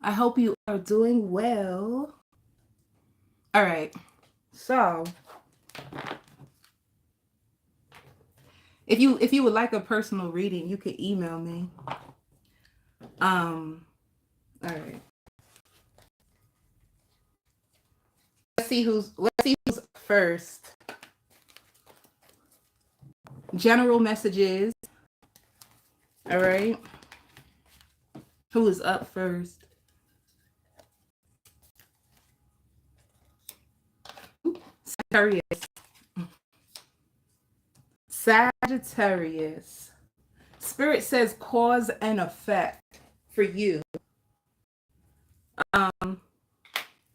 I hope you are doing well. All right. So, if you would like a personal reading, you could email me. All right. Let's see who's first. General messages. All right. Who is up first? Sagittarius. Sagittarius. Spirit says cause and effect for you.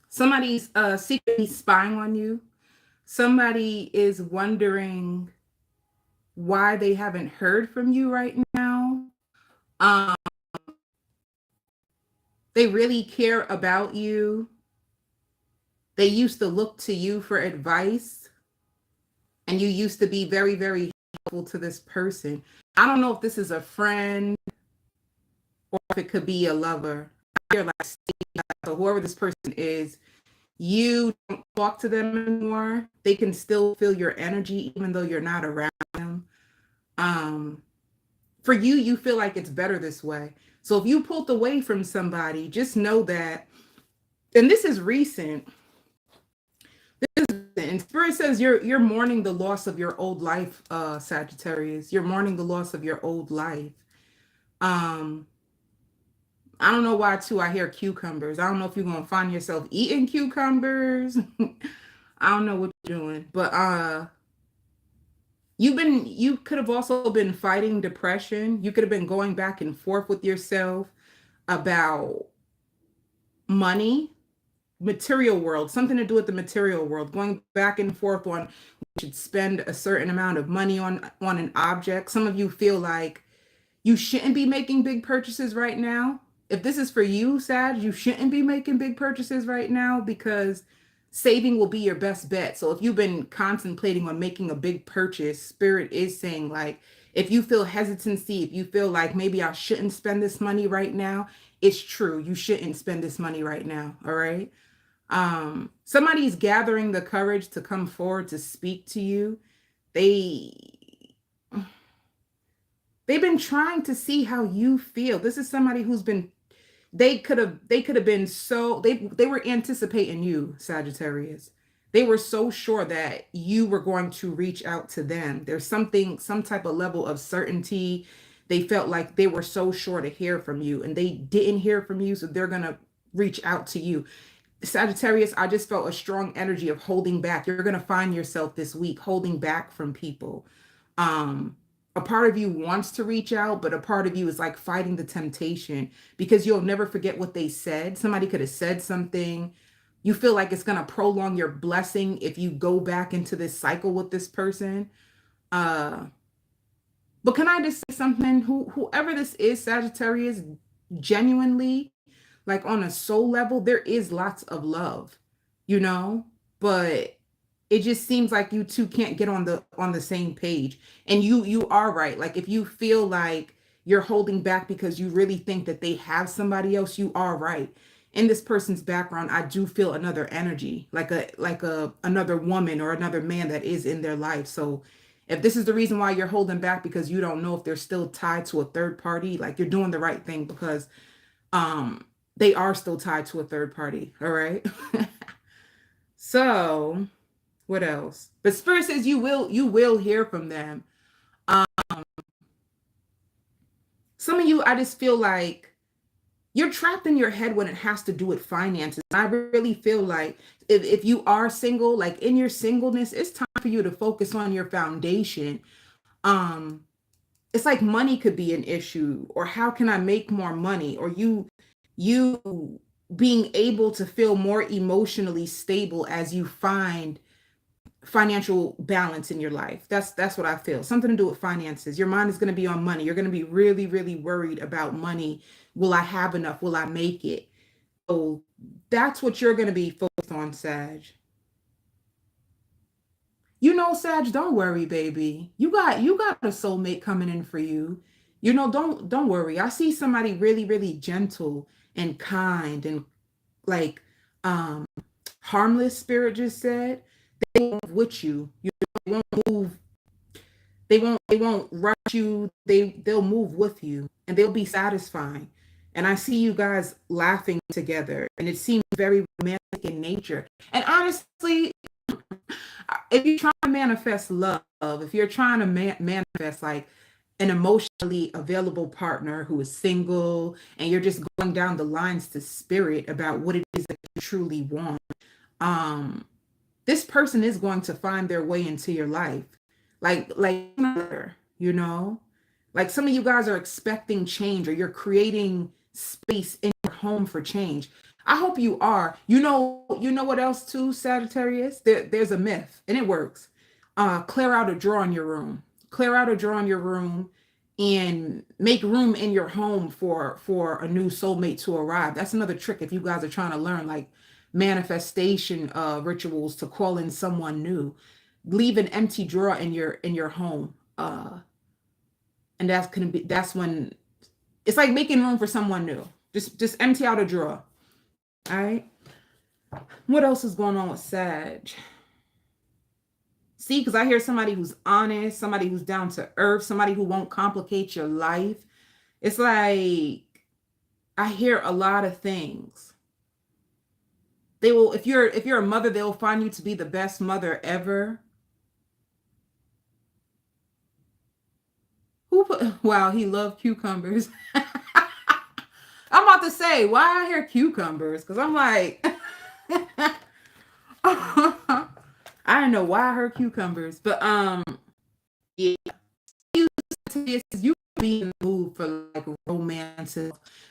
Somebody's secretly spying on you. Somebody is wondering why they haven't heard from you right now. Um, they really care about you. They used to look to you for advice, and you used to be very, very helpful to this person. I don't know if this is a friend or if it could be a lover. You're like, so whoever this person is, you don't talk to them anymore. They can still feel your energy even though you're not around them. For you, you feel like it's better this way. So if you pulled away from somebody, just know that, and this is recent. And Spirit says you're mourning the loss of your old life, Sagittarius. You're mourning the loss of your old life. Um, I don't know why too. I hear cucumbers. I don't know if you're gonna find yourself eating cucumbers. I don't know what you're doing, but you could have also been fighting depression. You could have been going back and forth with yourself about money, material world, something to do with the material world, going back and forth on you should spend a certain amount of money on an object. Some of you feel like you shouldn't be making big purchases right now. If this is for you, Sag, you shouldn't be making big purchases right now because saving will be your best bet. So if you've been contemplating on making a big purchase, Spirit is saying, like, if you feel hesitancy, if you feel like maybe I shouldn't spend this money right now, it's true. You shouldn't spend this money right now. All right. Somebody's gathering the courage to come forward to speak to you. They've been trying to see how you feel. This is somebody who's been, they could have been so, they were anticipating you, Sagittarius. They were so sure that you were going to reach out to them. There's something, some type of level of certainty. They felt like they were so sure to hear from you and they didn't hear from you, so they're going to reach out to you. Sagittarius, I just felt a strong energy of holding back. You're going to find yourself this week holding back from people. Um, a part of you wants to reach out, but a part of you is like fighting the temptation because you'll never forget what they said. Somebody could have said something. You feel like it's going to prolong your blessing if you go back into this cycle with this person. Uh, but can I just say something? Whoever this is, Sagittarius, genuinely, like on a soul level, there is lots of love, you know, but it just seems like you two can't get on the same page. And you are right. Like if you feel like you're holding back because you really think that they have somebody else, you are right. In this person's background, I do feel another energy, like a another woman or another man that is in their life. So if this is the reason why you're holding back because you don't know if they're still tied to a third party, like you're doing the right thing because um they are still tied to a third party. All right. So what else? But Spirit says you will hear from them. Um, some of you, I just feel like you're trapped in your head when it has to do with finances. I really feel like if you are single, like in your singleness, it's time for you to focus on your foundation. Um, it's like money could be an issue, or how can I make more money, or you being able to feel more emotionally stable as you find financial balance in your life. That's what I feel. Something to do with finances. Your mind is going to be on money. You're going to be really, really worried about money. Will I have enough? Will I make it? So that's what you're going to be focused on, Sag. You know, Sag, don't worry, baby. You got a soulmate coming in for you. You know, don't worry. I see somebody really, really gentle and kind and like harmless, spirit just said, they won't move with you. They won't move, they won't rush you. They'll move with you and they'll be satisfying. And I see you guys laughing together and it seems very romantic in nature. And honestly, if you're trying to manifest love, if you're trying to manifest like an emotionally available partner who is single, and you're just going down the lines to spirit about what it is that you truly want, um, this person is going to find their way into your life. Like you know, like some of you guys are expecting change or you're creating space in your home for change. I hope you are. You know what else too, Sagittarius? There's a myth and it works. Clear out a drawer in your room. Clear out a drawer in your room and make room in your home for a new soulmate to arrive. That's another trick if you guys are trying to learn like manifestation rituals to call in someone new. Leave an empty drawer in your home. And that's when it's like making room for someone new. Just empty out a drawer. All right. What else is going on with Sag? See, because I hear somebody who's honest, somebody who's down to earth, somebody who won't complicate your life. It's like I hear a lot of things. They will, if you're a mother, they'll find you to be the best mother ever. Who put, wow, he loved cucumbers. I'm about to say, why I hear cucumbers? Because I'm like, I don't know why I heard cucumbers, but yeah, you be in the mood for like romance.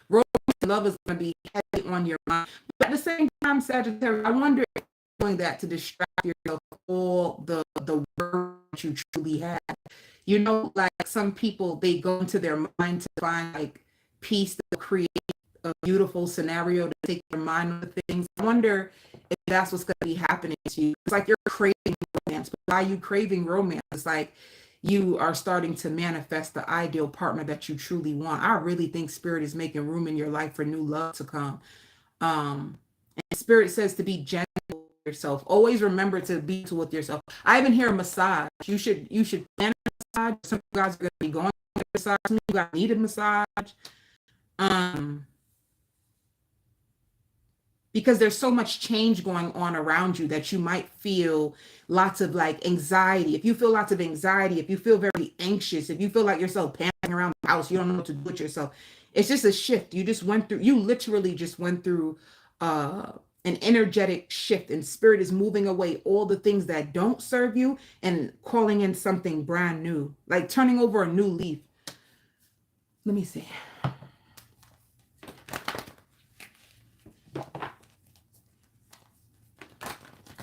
Romantic love is going to be heavy on your mind, but at the same time, Sagittarius, I wonder if you're doing that to distract yourself from all the work you truly have. You know, like some people, they go into their mind to find like peace to create a beautiful scenario to take their mind on things. I wonder if that's what's going to be happening to you. It's like you're craving romance, but why are you craving romance? It's like you are starting to manifest the ideal partner that you truly want. I really think spirit is making room in your life for new love to come. And spirit says to be gentle with yourself. Always remember to be gentle with yourself. I even hear a massage. You should plan a massage. Some of you guys are going to be going to a massage. Some of you guys need a massage. Because there's so much change going on around you that you might feel lots of like anxiety. If you feel lots of anxiety, if you feel very anxious, if you feel like yourself panicking around the house, you don't know what to do with yourself. It's just a shift. You literally just went through an energetic shift, and spirit is moving away all the things that don't serve you and calling in something brand new, like turning over a new leaf. Let me see.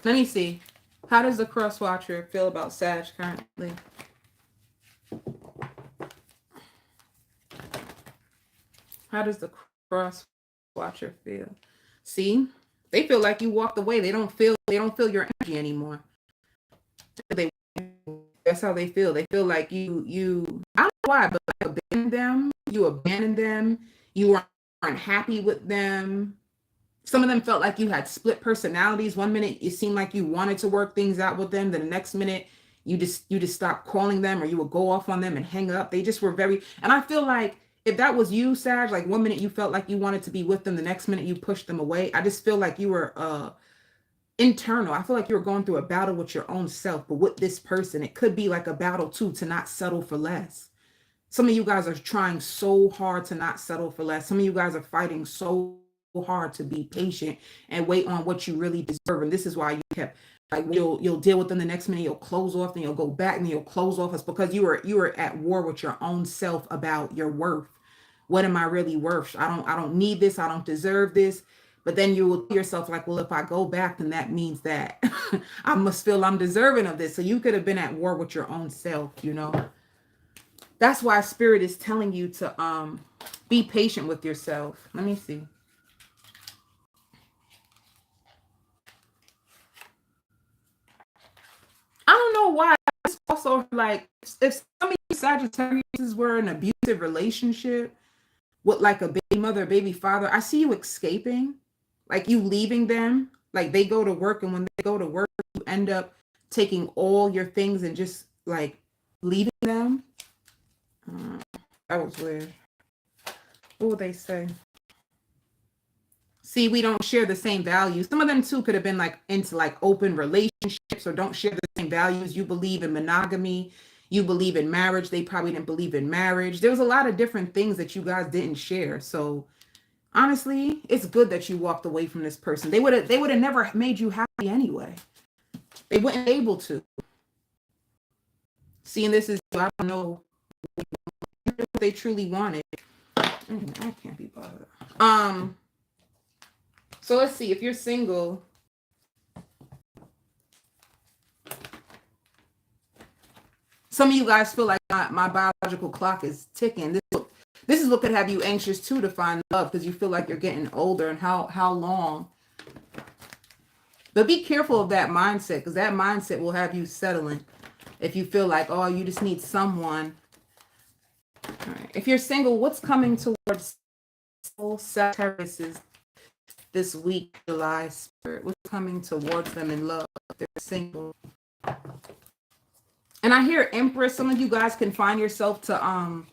Let me see. How does the cross watcher feel about Sag currently? How does the cross watcher feel? See, they feel like you walked away. They don't feel your energy anymore. That's how they feel. They feel like you I don't know why, but like you abandoned them, you weren't happy with them. Some of them felt like you had split personalities. One minute it seemed like you wanted to work things out with them. Then the next minute you just stopped calling them, or you would go off on them and hang up. They just were very, and I feel like if that was you, Sag, like one minute you felt like you wanted to be with them, the next minute you pushed them away. I just feel like you were internal. I feel like you were going through a battle with your own self, but with this person, it could be like a battle too, to not settle for less. Some of you guys are trying so hard to not settle for less. Some of you guys are fighting so hard to be patient and wait on what you really deserve. And this is why you kept like you'll deal with them the next minute, you'll close off, then you'll go back and you'll close off. It's because you were at war with your own self about your worth. What am I really worth? I don't need this, I don't deserve this. But then you will tell yourself like, well, if I go back, then that means that I must feel I'm deserving of this. So you could have been at war with your own self, you know. That's why spirit is telling you to be patient with yourself. Let me see. I don't know why. It's also like if some of you Sagittarius were in an abusive relationship, with like a baby mother, baby father. I see you escaping, like you leaving them. Like they go to work, and when they go to work, you end up taking all your things and just like leaving them. That was weird. What would they say? See, we don't share the same values. Some of them too could have been like into like open relationships or don't share the same values. You believe in monogamy, you believe in marriage. They probably didn't believe in marriage. There was a lot of different things that you guys didn't share. So honestly, it's good that you walked away from this person. They would have never made you happy anyway. They wouldn't be able to. Seeing this is, I don't know what they truly wanted. I can't be bothered. So let's see, if you're single, some of you guys feel like my biological clock is ticking. This is what could have you anxious too to find love, because you feel like you're getting older, and how long. But be careful of that mindset, because that mindset will have you settling if you feel like, oh, you just need someone. All right. If you're single, what's coming towards Sagittarius this week, July spirit? What's coming towards them in love if they're single? And I hear Empress. Some of you guys can find yourself to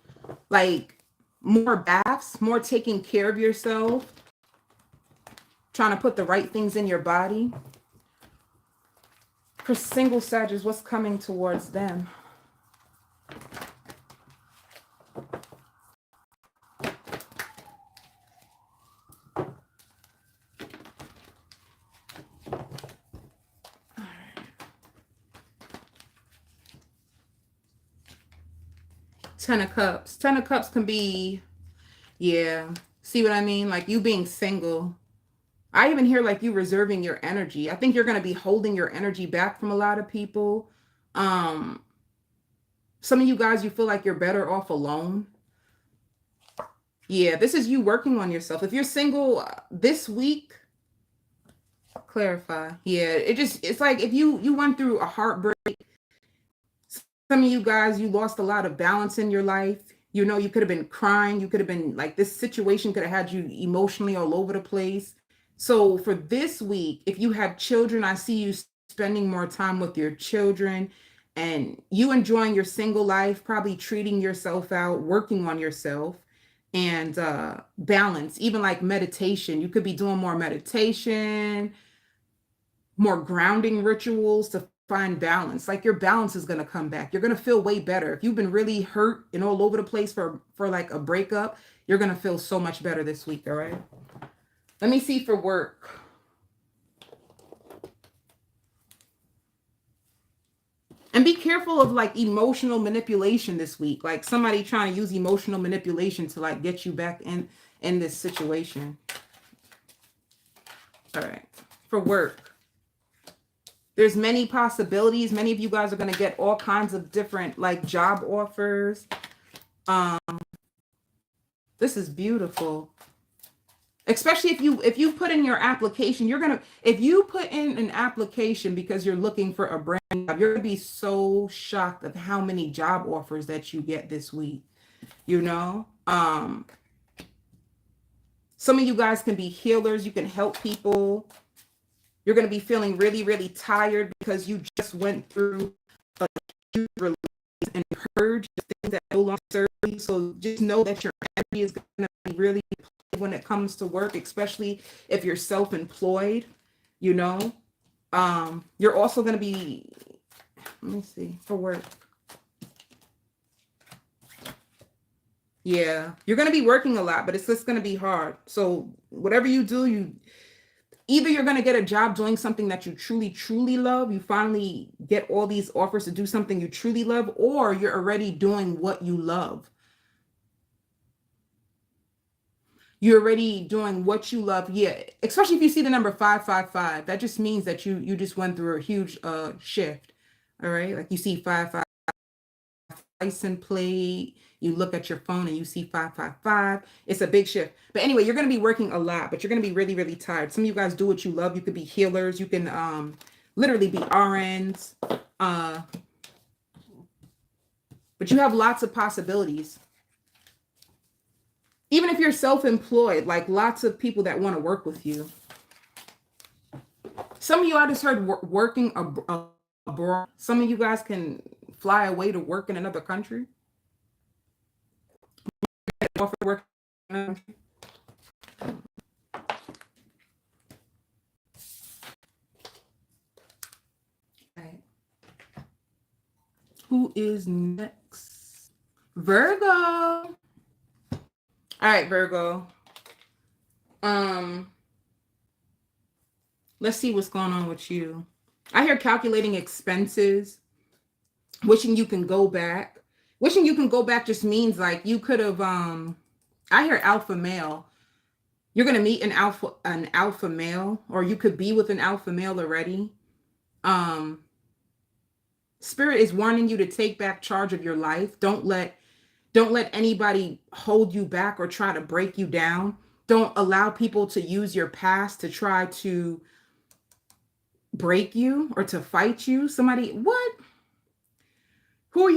like more baths, more taking care of yourself, trying to put the right things in your body. For single Sagittarius, what's coming towards them? Ten of Cups. Ten of Cups can be, yeah. See what I mean? Like you being single. I even hear like you reserving your energy. I think you're going to be holding your energy back from a lot of people. Some of you guys, you feel like you're better off alone. Yeah, this is you working on yourself. If you're single this week, clarify. Yeah, it's like if you went through a heartbreak. Some of you guys, you lost a lot of balance in your life. You know, you could have been crying. You could have been like, this situation could have had you emotionally all over the place. So for this week, if you have children, I see you spending more time with your children and you enjoying your single life, probably treating yourself out, working on yourself, and balance, even like meditation. You could be doing more meditation, more grounding rituals to find balance. Like your balance is going to come back. You're going to feel way better. If you've been really hurt and all over the place for like a breakup, you're going to feel so much better this week. All right. Let me see for work. And be careful of like emotional manipulation this week. Like somebody trying to use emotional manipulation to like get you back in this situation. All right. For work. There's many possibilities. Many of you guys are going to get all kinds of different like job offers. This is beautiful. Especially if you put in your application, if you put in an application because you're looking for a brand new job, you're going to be so shocked of how many job offers that you get this week. You know, some of you guys can be healers. You can help people. You're going to be feeling really, really tired because you just went through a huge release and purge the things that no longer serve you. So just know that your energy is going to be really when it comes to work, especially if you're self-employed, you know. You're also going to be, let me see, for work. Yeah, you're going to be working a lot, but it's just going to be hard. So whatever you do, either you're going to get a job doing something that you truly, truly love. You finally get all these offers to do something you truly love, or you're already doing what you love. You're already doing what you love. Yeah, especially if you see the number 555. That just means that you just went through a huge shift. All right, like you see 555 license plate. You look at your phone and you see 555. It's a big shift. But anyway, you're going to be working a lot, but you're going to be really, really tired. Some of you guys do what you love. You could be healers. You can literally be RNs. But you have lots of possibilities. Even if you're self-employed, like lots of people that want to work with you. Some of you, I just heard working abroad. Some of you guys can fly away to work in another country. Offer work in another country. Right. Who is next? Virgo. All right, Virgo. Let's see what's going on with you. I hear calculating expenses, wishing you can go back. Wishing you can go back just means like you could have I hear alpha male. You're going to meet an alpha male, or you could be with an alpha male already. Spirit is warning you to take back charge of your life. Don't let anybody hold you back or try to break you down. Don't allow people to use your past to try to break you or to fight you. Somebody, what? Who are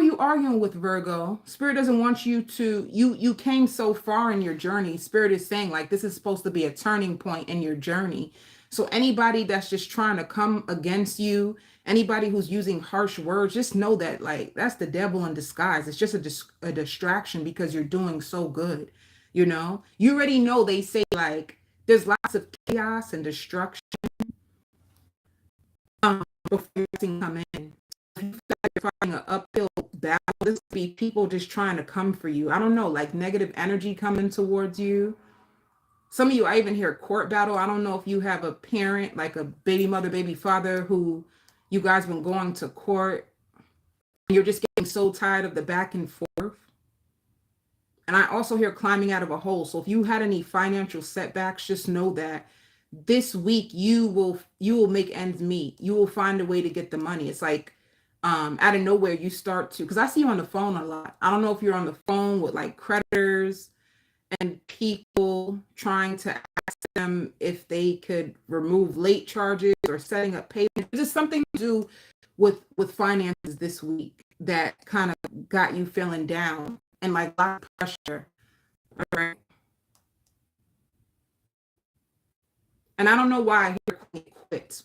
you arguing with, Virgo? Spirit doesn't want you to, you came so far in your journey. Spirit is saying like this is supposed to be a turning point in your journey. So anybody that's just trying to come against you, anybody who's using harsh words, just know that like that's the devil in disguise. It's just a distraction because you're doing so good. You know, you already know they say like there's lots of chaos and destruction before everything come in. If you feel like you're fighting an uphill battle, this could be people just trying to come for you. I don't know, like negative energy coming towards you. Some of you, I even hear court battle. I don't know if you have a parent, like a baby mother, baby father, who you guys been going to court. You're just getting so tired of the back and forth. And I also hear climbing out of a hole. So if you had any financial setbacks, just know that this week you will make ends meet. You will find a way to get the money. It's like out of nowhere you start to, because I see you on the phone a lot. I don't know if you're on the phone with like creditors and people trying to ask them if they could remove late charges or setting up payments. There's just something to do with finances this week that kind of got you feeling down and like a lot of pressure. All right. And I don't know why I hear quit.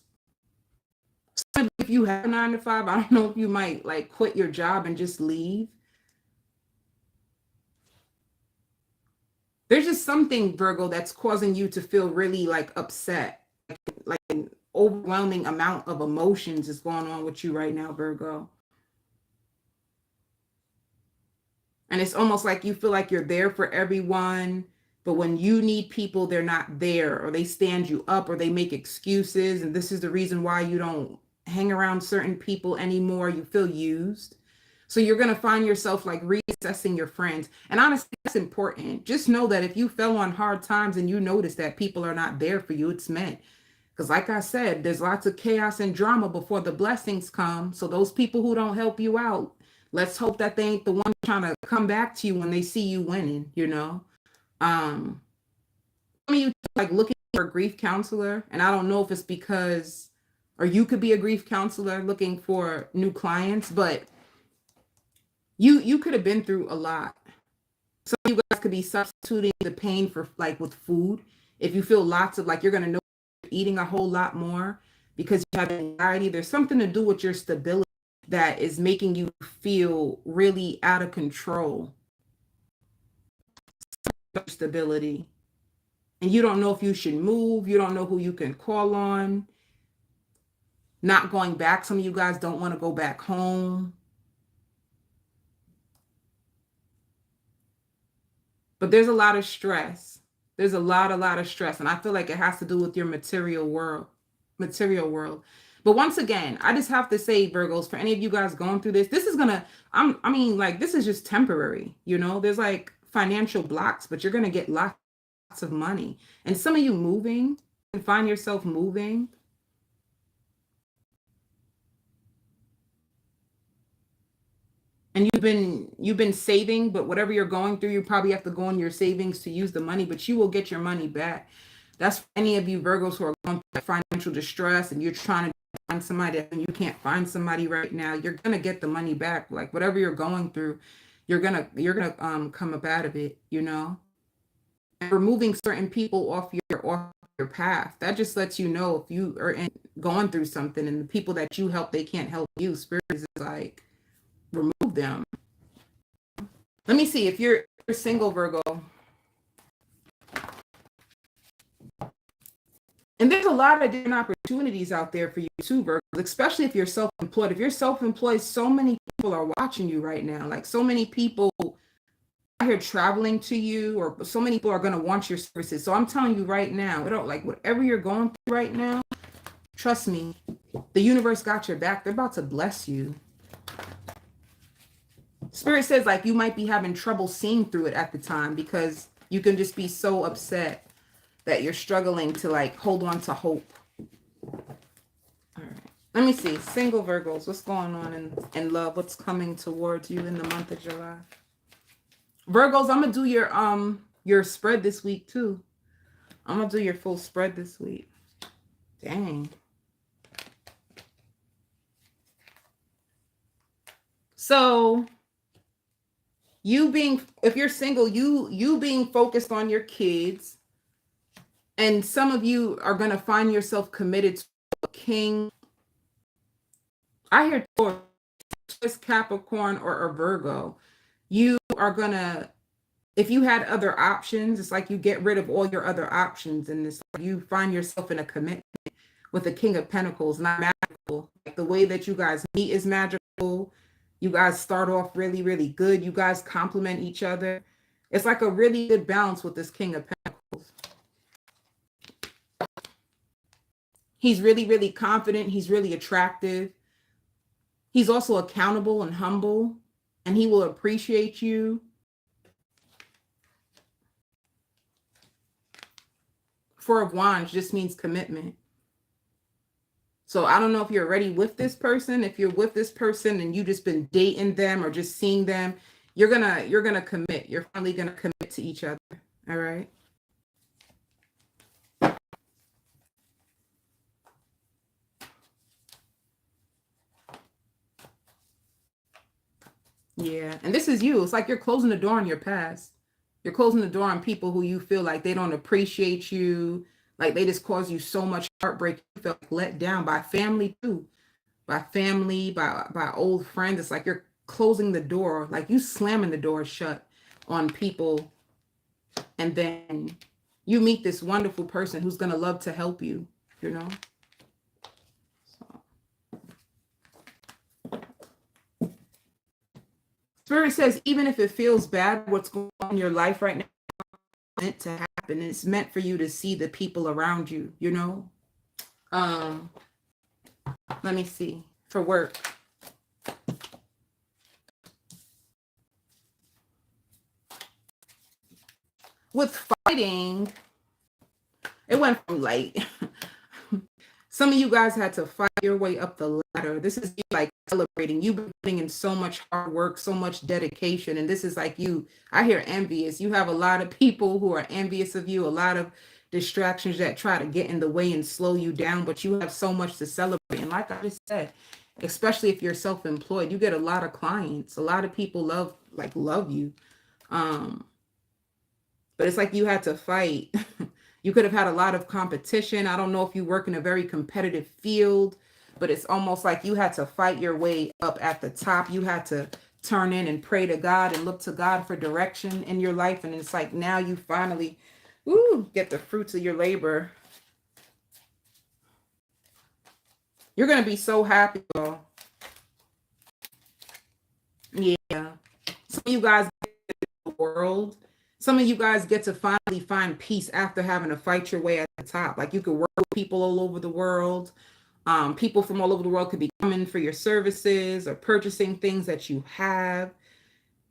So if you have a 9 to 5, I don't know if you might like quit your job and just leave. There's just something, Virgo, that's causing you to feel really like upset. Like an overwhelming amount of emotions is going on with you right now, Virgo. And it's almost like you feel like you're there for everyone, but when you need people, they're not there, or they stand you up, or they make excuses. And this is the reason why you don't hang around certain people anymore. You feel used. So you're going to find yourself like reassessing your friends. And honestly, that's important. Just know that if you fell on hard times and you notice that people are not there for you, it's meant. Because like I said, there's lots of chaos and drama before the blessings come. So those people who don't help you out, let's hope that they ain't the one trying to come back to you when they see you winning, you know? Some of you like looking for a grief counselor, and I don't know if it's because, or you could be a grief counselor looking for new clients, but you could have been through a lot. Some of you guys could be substituting the pain for like with food. If you feel lots of like you're gonna know you're eating a whole lot more because you have anxiety, there's something to do with your stability that is making you feel really out of control. Stability. And you don't know if you should move. You don't know who you can call on. Not going back. Some of you guys don't want to go back home. But there's a lot of stress. There's a lot of stress. And I feel like it has to do with your material world. But once again, I just have to say, Virgos, for any of you guys going through this, this is gonna, I mean, like, this is just temporary, you know? There's like financial blocks, but you're gonna get lots of money. And some of you moving, and find yourself moving. And you've been saving, but whatever you're going through, you probably have to go in your savings to use the money, but you will get your money back. That's for any of you Virgos who are going through financial distress and you're trying to find somebody and you can't find somebody right now. You're gonna get the money back. Like whatever you're going through, you're gonna come up out of it, you know. and removing certain people off your path. That just lets you know if you are going through something and the people that you help, they can't help you. Spirit is like, remove them. Let me see if you're single, Virgo. And there's a lot of different opportunities out there for you too, Virgo, especially if you're self-employed. If you're self-employed, so many people are watching you right now. Like so many people out here traveling to you, or so many people are going to want your services. So I'm telling you right now, like whatever you're going through right now, trust me, the universe got your back. They're about to bless you. Spirit says like you might be having trouble seeing through it at the time because you can just be so upset that you're struggling to like hold on to hope. All right. Let me see. Single Virgos, what's going on in love? What's coming towards you in the month of July? Virgos, I'm gonna do your spread this week too. I'm gonna do your full spread this week. Dang. So if you're single, you being focused on your kids, and some of you are going to find yourself committed to a king. I hear Taurus, Capricorn, or a Virgo. You are going to, if you had other options, it's like you get rid of all your other options, and it's like you find yourself in a commitment with the King of Pentacles, not magical. Like the way that you guys meet is magical. You guys start off really, really good. You guys complement each other. It's like a really good balance with this King of Pentacles. He's really, really confident. He's really attractive. He's also accountable and humble, and he will appreciate you. Four of Wands just means commitment. So I don't know if you're already with this person. If you're with this person and you just been dating them or just seeing them, you're gonna commit. You're finally gonna commit to each other. All right. Yeah, and this is you. It's like you're closing the door on your past. You're closing the door on people who you feel like they don't appreciate you. Like they just cause you so much heartbreak. You felt let down by family too. By family, by old friends. It's like you're closing the door, like you slamming the door shut on people. And then you meet this wonderful person who's going to love to help you, you know? So. Spirit says, even if it feels bad, what's going on in your life right now is meant to happen. It's meant for you to see the people around you, you know? Let me see. For work. With fighting, it went from like, some of you guys had to fight your way up the ladder. This is you like celebrating. You've been putting in so much hard work, so much dedication. And this is like you, I hear envious. You have a lot of people who are envious of you, a lot of distractions that try to get in the way and slow you down, but you have so much to celebrate. And like I just said, especially if you're self-employed, you get a lot of clients. A lot of people love you. But it's like you had to fight. You could have had a lot of competition. I don't know if you work in a very competitive field, but it's almost like you had to fight your way up at the top. You had to turn in and pray to God and look to God for direction in your life. And it's like now you finally get the fruits of your labor. You're going to be so happy, though. Yeah. Some of you guys get the world. Some of you guys get to finally find peace after having to fight your way at the top. Like you could work with people all over the world. People from all over the world could be coming for your services or purchasing things that you have.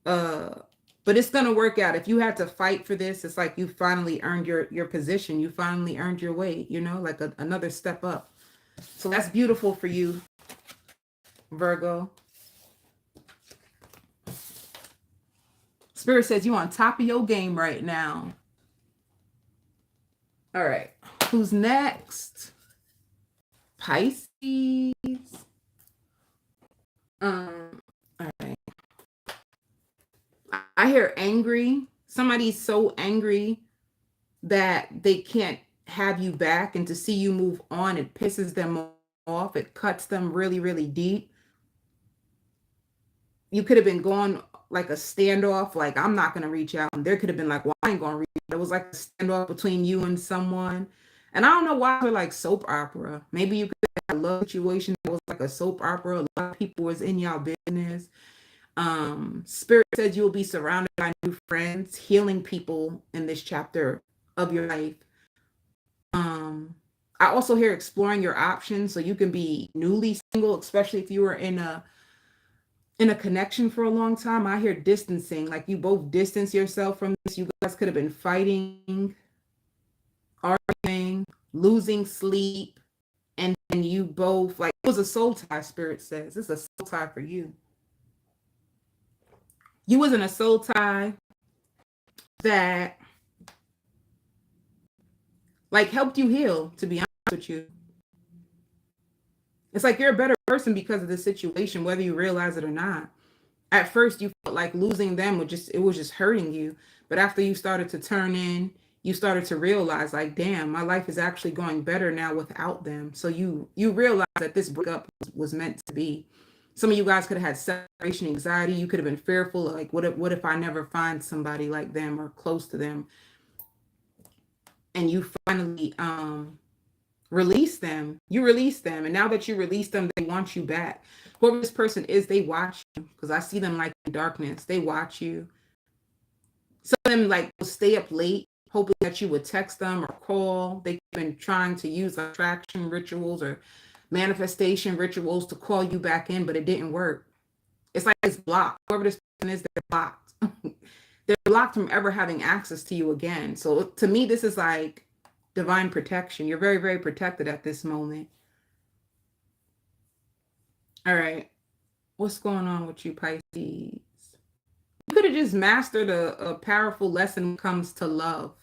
But it's going to work out. If you had to fight for this, it's like you finally earned your position. You finally earned your way, you know, like another step up. So that's beautiful for you, Virgo. Spirit says you're on top of your game right now. All right. Who's next? Pisces. All right. I hear angry. Somebody's so angry that they can't have you back, and to see you move on, it pisses them off. It cuts them really, really deep. You could have been going like a standoff, like, I'm not going to reach out. And there could have been like, well, I ain't going to reach out. It was like a standoff between you and someone. And I don't know why they're like soap opera. Maybe you could have a love situation that was like a soap opera. A lot of people was in y'all business. Spirit says you will be surrounded by new friends, healing people in this chapter of your life. I also hear exploring your options, so you can be newly single, especially if you were in a connection for a long time. I hear distancing, like you both distance yourself from this. You guys could have been fighting, arguing, losing sleep, and then you both, like, it was a soul tie. Spirit says it's a soul tie for you. You was in a soul tie that like helped you heal, to be honest with you. It's like you're a better person because of the situation, whether you realize it or not. At first you felt like losing them was just hurting you. But after you started to turn in, you started to realize, like, damn, my life is actually going better now without them. So you realize that this breakup was meant to be. Some of you guys could have had separation anxiety. You could have been fearful, like, what if I never find somebody like them or close to them? And you finally release them. You release them. And now that you release them, they want you back. Whoever this person is, they watch you, because I see them like in darkness. They watch you. Some of them like will stay up late, hoping that you would text them or call. They've been trying to use attraction rituals or manifestation rituals to call you back in, but it didn't work. It's like it's blocked. Whoever this person is, they're blocked. They're blocked from ever having access to you again. So to me, this is like divine protection. You're very, very protected at this moment. All right. What's going on with you, Pisces? You could have just mastered a powerful lesson when it comes to love.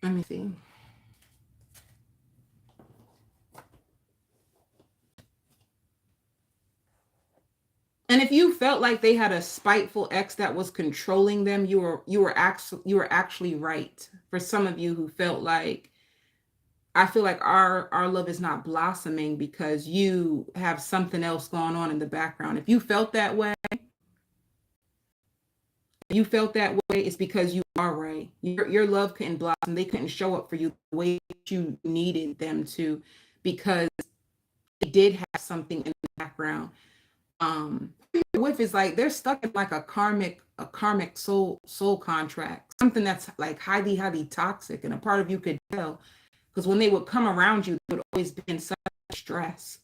Let me see. And if you felt like they had a spiteful ex that was controlling them, you were actually right. For some of you who felt like, I feel like our love is not blossoming because you have something else going on in the background. If you felt that way, it's because you are right. Your love couldn't blossom. They couldn't show up for you the way you needed them to, because they did have something in the background. With is like they're stuck in like a karmic soul contract, something that's like highly, highly toxic, and a part of you could tell, because when they would come around you, they would always be in such stress.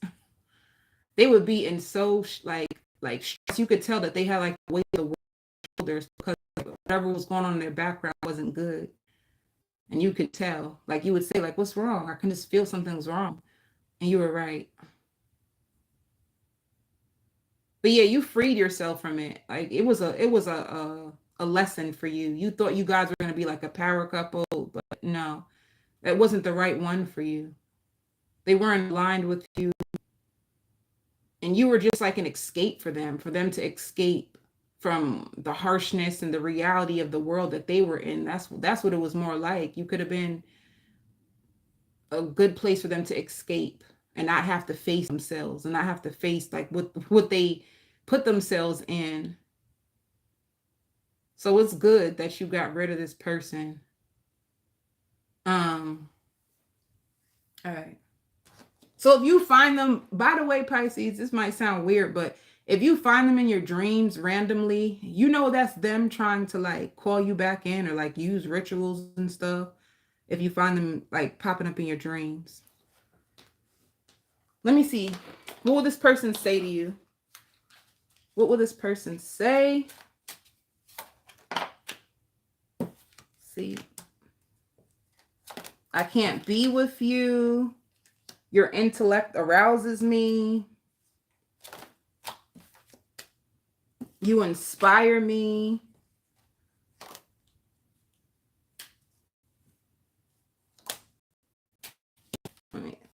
They would be in so like stress. You could tell that they had like the weight of the world on their shoulders, because whatever was going on in their background wasn't good. And you could tell, like, you would say, like, what's wrong? I can just feel something's wrong. And you were right. But yeah, you freed yourself from it. Like it was a lesson for you. You thought you guys were going to be like a power couple, but no, that wasn't the right one for you. They weren't aligned with you, and you were just like an escape for them to escape from the harshness and the reality of the world that they were in. That's what it was more like. You could have been a good place for them to escape and not have to face themselves, and not have to face like what they put themselves in. So it's good that you got rid of this person. All right. So if you find them, by the way, Pisces, this might sound weird, but if you find them in your dreams randomly, you know that's them trying to like call you back in, or like use rituals and stuff. If you find them like popping up in your dreams. Let me see. What will this person say to you? What will this person say? See. I can't be with you. Your intellect arouses me. You inspire me.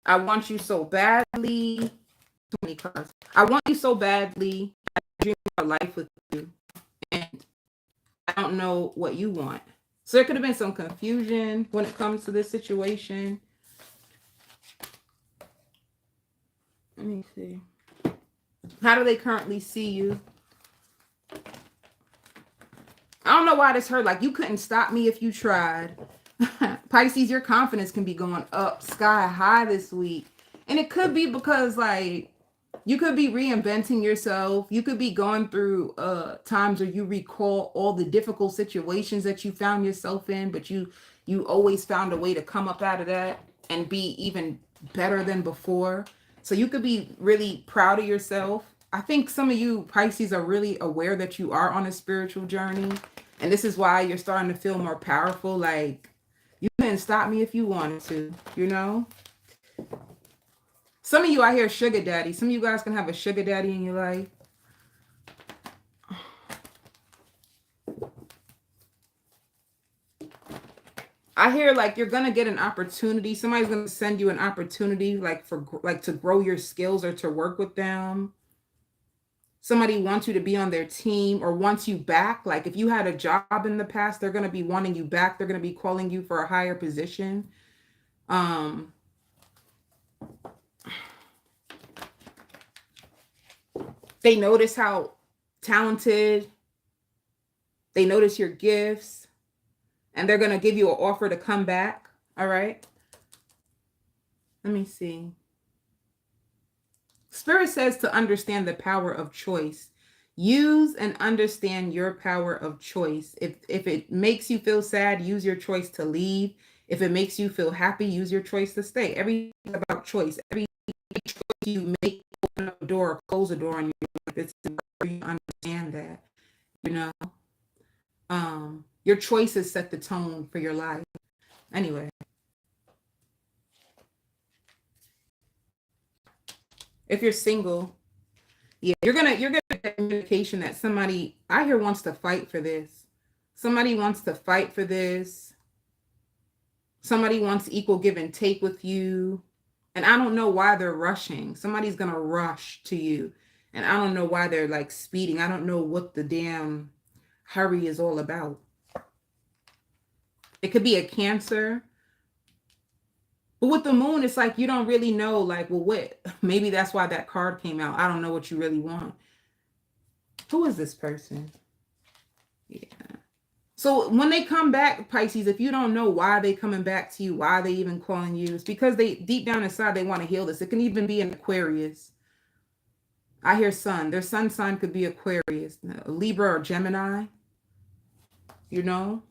I want you so badly. Too many cards. I want you so badly. I dream of life with you. And I don't know what you want. So there could have been some confusion when it comes to this situation. Let me see. How do they currently see you? I don't know why this hurt. Like, you couldn't stop me if you tried. Pisces, your confidence can be going up sky high this week. And it could be because, like, you could be reinventing yourself. You could be going through times where you recall all the difficult situations that you found yourself in, but you always found a way to come up out of that and be even better than before. So you could be really proud of yourself. I think some of you Pisces are really aware that you are on a spiritual journey. And this is why you're starting to feel more powerful. Like, you couldn't stop me if you wanted to, you know? Some of you out here sugar daddy. Some of you guys can have a sugar daddy in your life. I hear like you're gonna get an opportunity. Somebody's gonna send you an opportunity, like to grow your skills or to work with them. Somebody wants you to be on their team or wants you back. Like, if you had a job in the past, they're gonna be wanting you back. They're gonna be calling you for a higher position. They notice how talented. They notice your gifts. And they're going to give you an offer to come back. All right. Let me see. Spirit says to understand the power of choice. Use and understand your power of choice. If it makes you feel sad, use your choice to leave. If it makes you feel happy, use your choice to stay. Everything is about choice. Every choice you make, open a door or close a door on your life, it's important you understand that, you know. Your choices set the tone for your life. Anyway. If you're single, yeah, you're gonna get communication that somebody I hear wants to fight for this. Somebody wants to fight for this. Somebody wants equal give and take with you. And I don't know why they're rushing. Somebody's gonna rush to you. And I don't know why they're like speeding. I don't know what the damn hurry is all about. It could be a Cancer. But with the moon, it's like you don't really know, like, well, what? Maybe that's why that card came out. I don't know what you really want. Who is this person? Yeah. So when they come back, Pisces, if you don't know why they coming back to you, why they even calling you, it's because they deep down inside, they want to heal this. It can even be an Aquarius. I hear sun. Their sun sign could be Aquarius, Libra or Gemini. You know?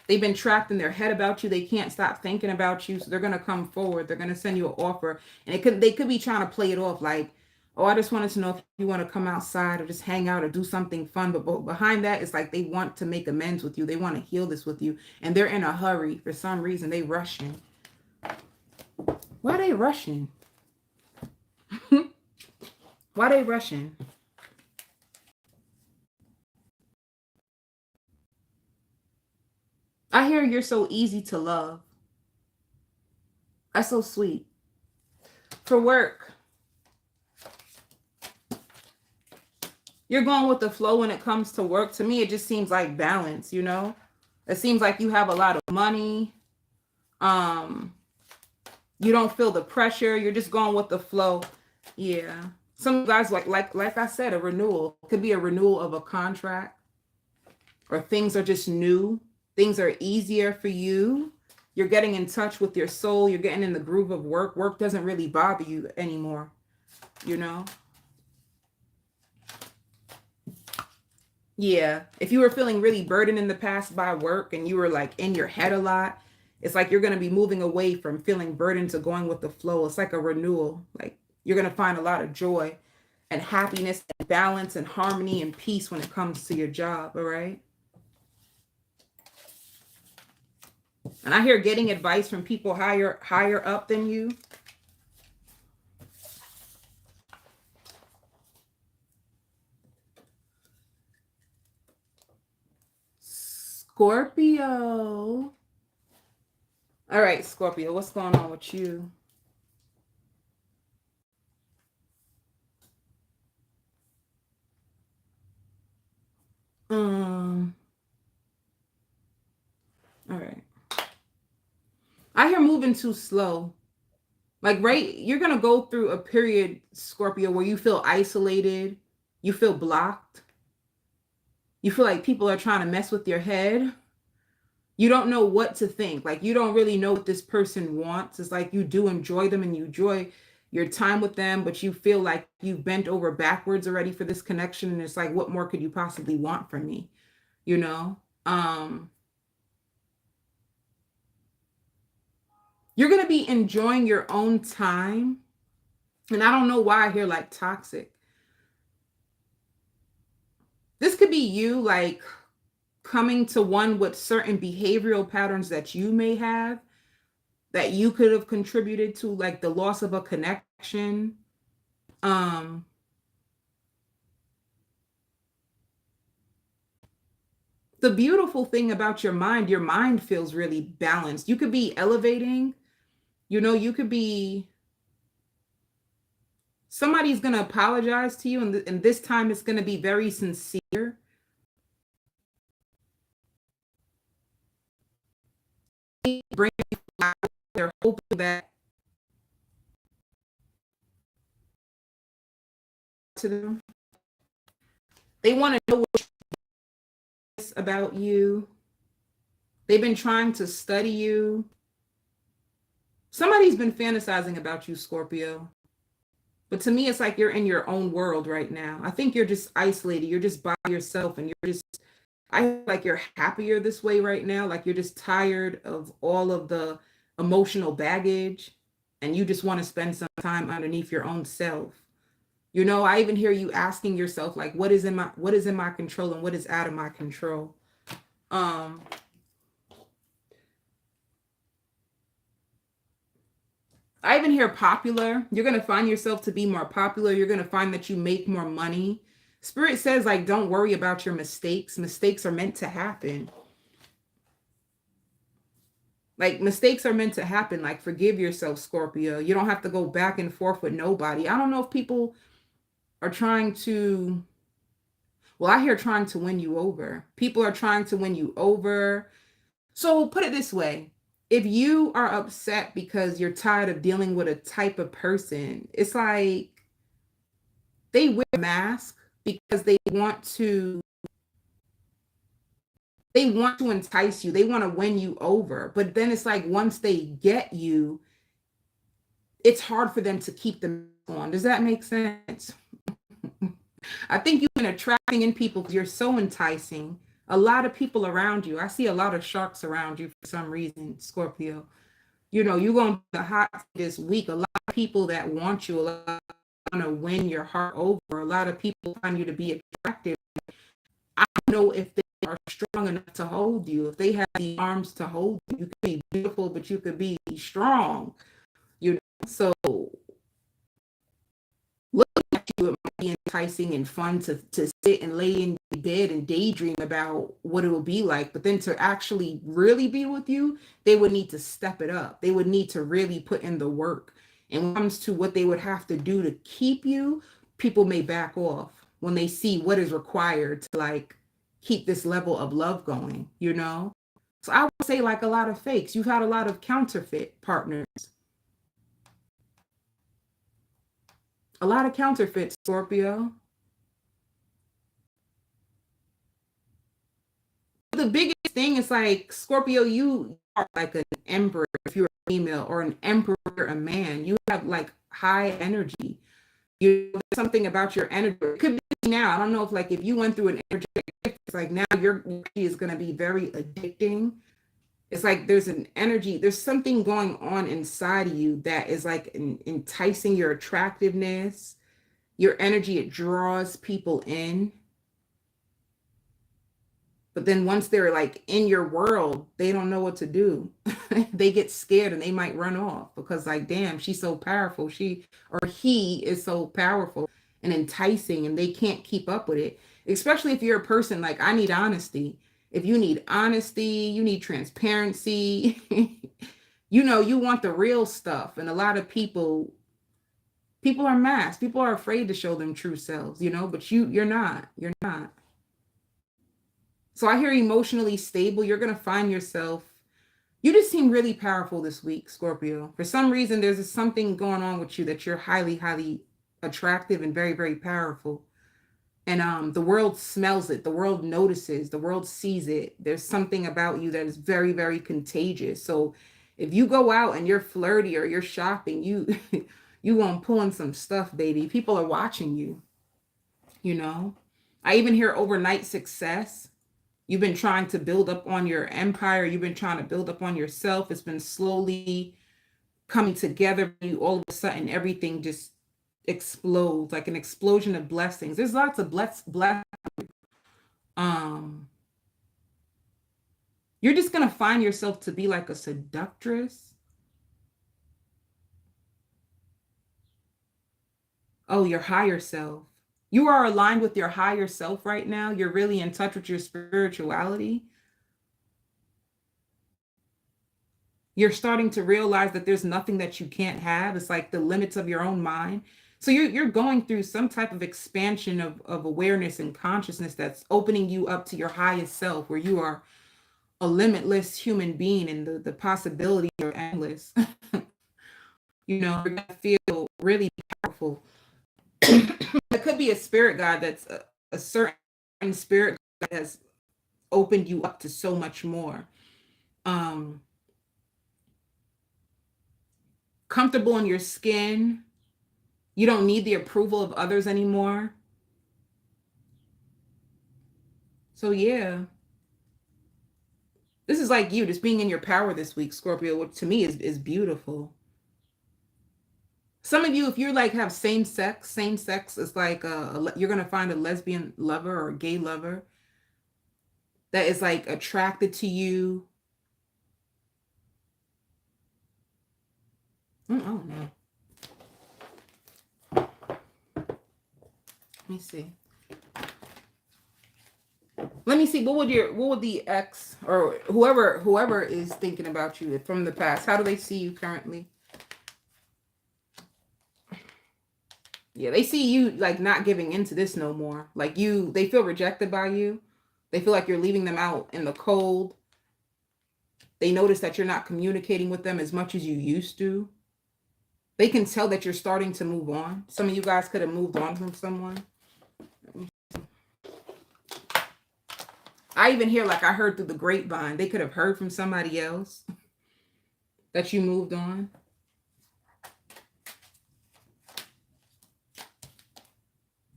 They've been trapped in their head about you. They can't stop thinking about you. So they're going to come forward. They're going to send you an offer. And they could be trying to play it off like, oh, I just wanted to know if you want to come outside or just hang out or do something fun. But behind that, it's like they want to make amends with you. They want to heal this with you. And they're in a hurry. For some reason, they rushing. Why are they rushing? Why are they rushing? I hear you're so easy to love. That's so sweet. For work, you're going with the flow when it comes to work. To me, it just seems like balance, you know? It seems like you have a lot of money. You don't feel the pressure. You're just going with the flow. Yeah. Some guys, like I said, a renewal. It could be a renewal of a contract. Or things are just new. Things are easier for you. You're getting in touch with your soul. You're getting in the groove of work. Work doesn't really bother you anymore, you know? Yeah. If you were feeling really burdened in the past by work and you were like in your head a lot, it's like you're going to be moving away from feeling burdened to going with the flow. It's like a renewal. Like you're going to find a lot of joy and happiness and balance and harmony and peace when it comes to your job, all right? And I hear getting advice from people higher up than you. Scorpio. All right, Scorpio, what's going on with you? Um, all right. I hear moving too slow. Like, right, you're gonna go through a period, Scorpio, where you feel isolated, you feel blocked, you feel like people are trying to mess with your head. You don't know what to think. Like, you don't really know what this person wants. It's like you do enjoy them and you enjoy your time with them, but you feel like you've bent over backwards already for this connection. And it's like, what more could you possibly want from me? You know? Um, you're gonna be enjoying your own time. And I don't know why I hear like toxic. This could be you like coming to one with certain behavioral patterns that you may have that you could have contributed to, like the loss of a connection. um the beautiful thing about your mind feels really balanced. You could be elevating, you could be, somebody's going to apologize to you, and, and this time it's going to be very sincere. Bring you flowers. They're hoping that to them, they want to know what's about you. They've been trying to study you. Somebody's been fantasizing about you, Scorpio. But to me, it's like you're in your own world right now. I think you're just isolated. You're just by yourself, and you're just, I feel like you're happier this way right now. Like you're just tired of all of the emotional baggage, and you just want to spend some time underneath your own self. I even hear you asking yourself, like, what is in my control and what is out of my control. Um, I even hear popular. You're going to find yourself to be more popular. You're going to find that you make more money. Spirit says, like, don't worry about your mistakes. Mistakes are meant to happen. Like, mistakes are meant to happen. Like, forgive yourself, Scorpio. You don't have to go back and forth with nobody. I don't know if people are trying to, well, I hear trying to win you over. People are trying to win you over. So put it this way. If you are upset because you're tired of dealing with a type of person, it's like they wear a mask because they want to entice you. They want to win you over. But then it's like once they get you, it's hard for them to keep them on. Does that make sense? I think you've been attracting in people because you're so enticing. A lot of people around you. I see a lot of sharks around you for some reason, Scorpio. You're going to be hot this week. A lot of people that want you, a lot want to win your heart over. A lot of people find you to be attractive. I don't know if they are strong enough to hold you. If they have the arms to hold you, you could be beautiful, but you could be strong. So looking at you, it might be enticing and fun to sit and lay in bed and daydream about what it will be like. But then to actually really be with you, they would need to step it up. They would need to really put in the work. And when it comes to what they would have to do to keep you, people may back off when they see what is required to like keep this level of love going. So I would say, like, a lot of fakes. You've had a lot of counterfeit partners. A lot of counterfeit, Scorpio. The biggest thing is like, Scorpio, you are like an emperor if you're a female, or an emperor, a man. You have like high energy. There's something about your energy. It could be now. I don't know if you went through an energy, it's like now your energy is going to be very addicting. It's like there's an energy, there's something going on inside of you that is like enticing your attractiveness, your energy. It draws people in. But then once they're like in your world, they don't know what to do. They get scared and they might run off because, like, damn, she's so powerful. She or he is so powerful and enticing, and they can't keep up with it. Especially if you're a person like, I need honesty. If you need honesty, you need transparency. You want the real stuff. And a lot of people are masked. People are afraid to show them true selves, but you're not. You're not. So I hear emotionally stable. You're going to find yourself, you just seem really powerful this week, Scorpio. For some reason, there's something going on with you that you're highly, highly attractive and very, very powerful. And the world smells it. The world notices. The world sees it. There's something about you that is very, very contagious. So if you go out and you're flirty or you're shopping, you you gonna pull in some stuff, baby. People are watching you, you know. I even hear overnight success. You've been trying to build up on your empire. You've been trying to build up on yourself. It's been slowly coming together. You all of a sudden everything just explodes like an explosion of blessings. There's lots of bless. Um, you're just gonna find yourself to be like a seductress. Oh, your higher self. You are aligned with your higher self right now. You're really in touch with your spirituality. You're starting to realize that there's nothing that you can't have. It's like the limits of your own mind. So you're going through some type of expansion of awareness and consciousness that's opening you up to your highest self, where you are a limitless human being and the possibilities are endless. You know, you're gonna feel really powerful. It could be a spirit guide that's a certain spirit that has opened you up to so much more. Um, Comfortable in your skin. You don't need the approval of others anymore. So yeah, this is like you just being in your power this week, Scorpio, which to me is beautiful. Some of you, if you're like have same sex is like you're gonna find a lesbian lover or a gay lover that is like attracted to you. Oh no. Let me see. Let me see. What would the ex or whoever is thinking about you from the past? How do they see you currently? Yeah, they see you like not giving into this no more. Like they feel rejected by you. They feel like you're leaving them out in the cold. They notice that you're not communicating with them as much as you used to. They can tell that you're starting to move on. Some of you guys could have moved on from someone. I even hear, like I heard through the grapevine, they could have heard from somebody else that you moved on.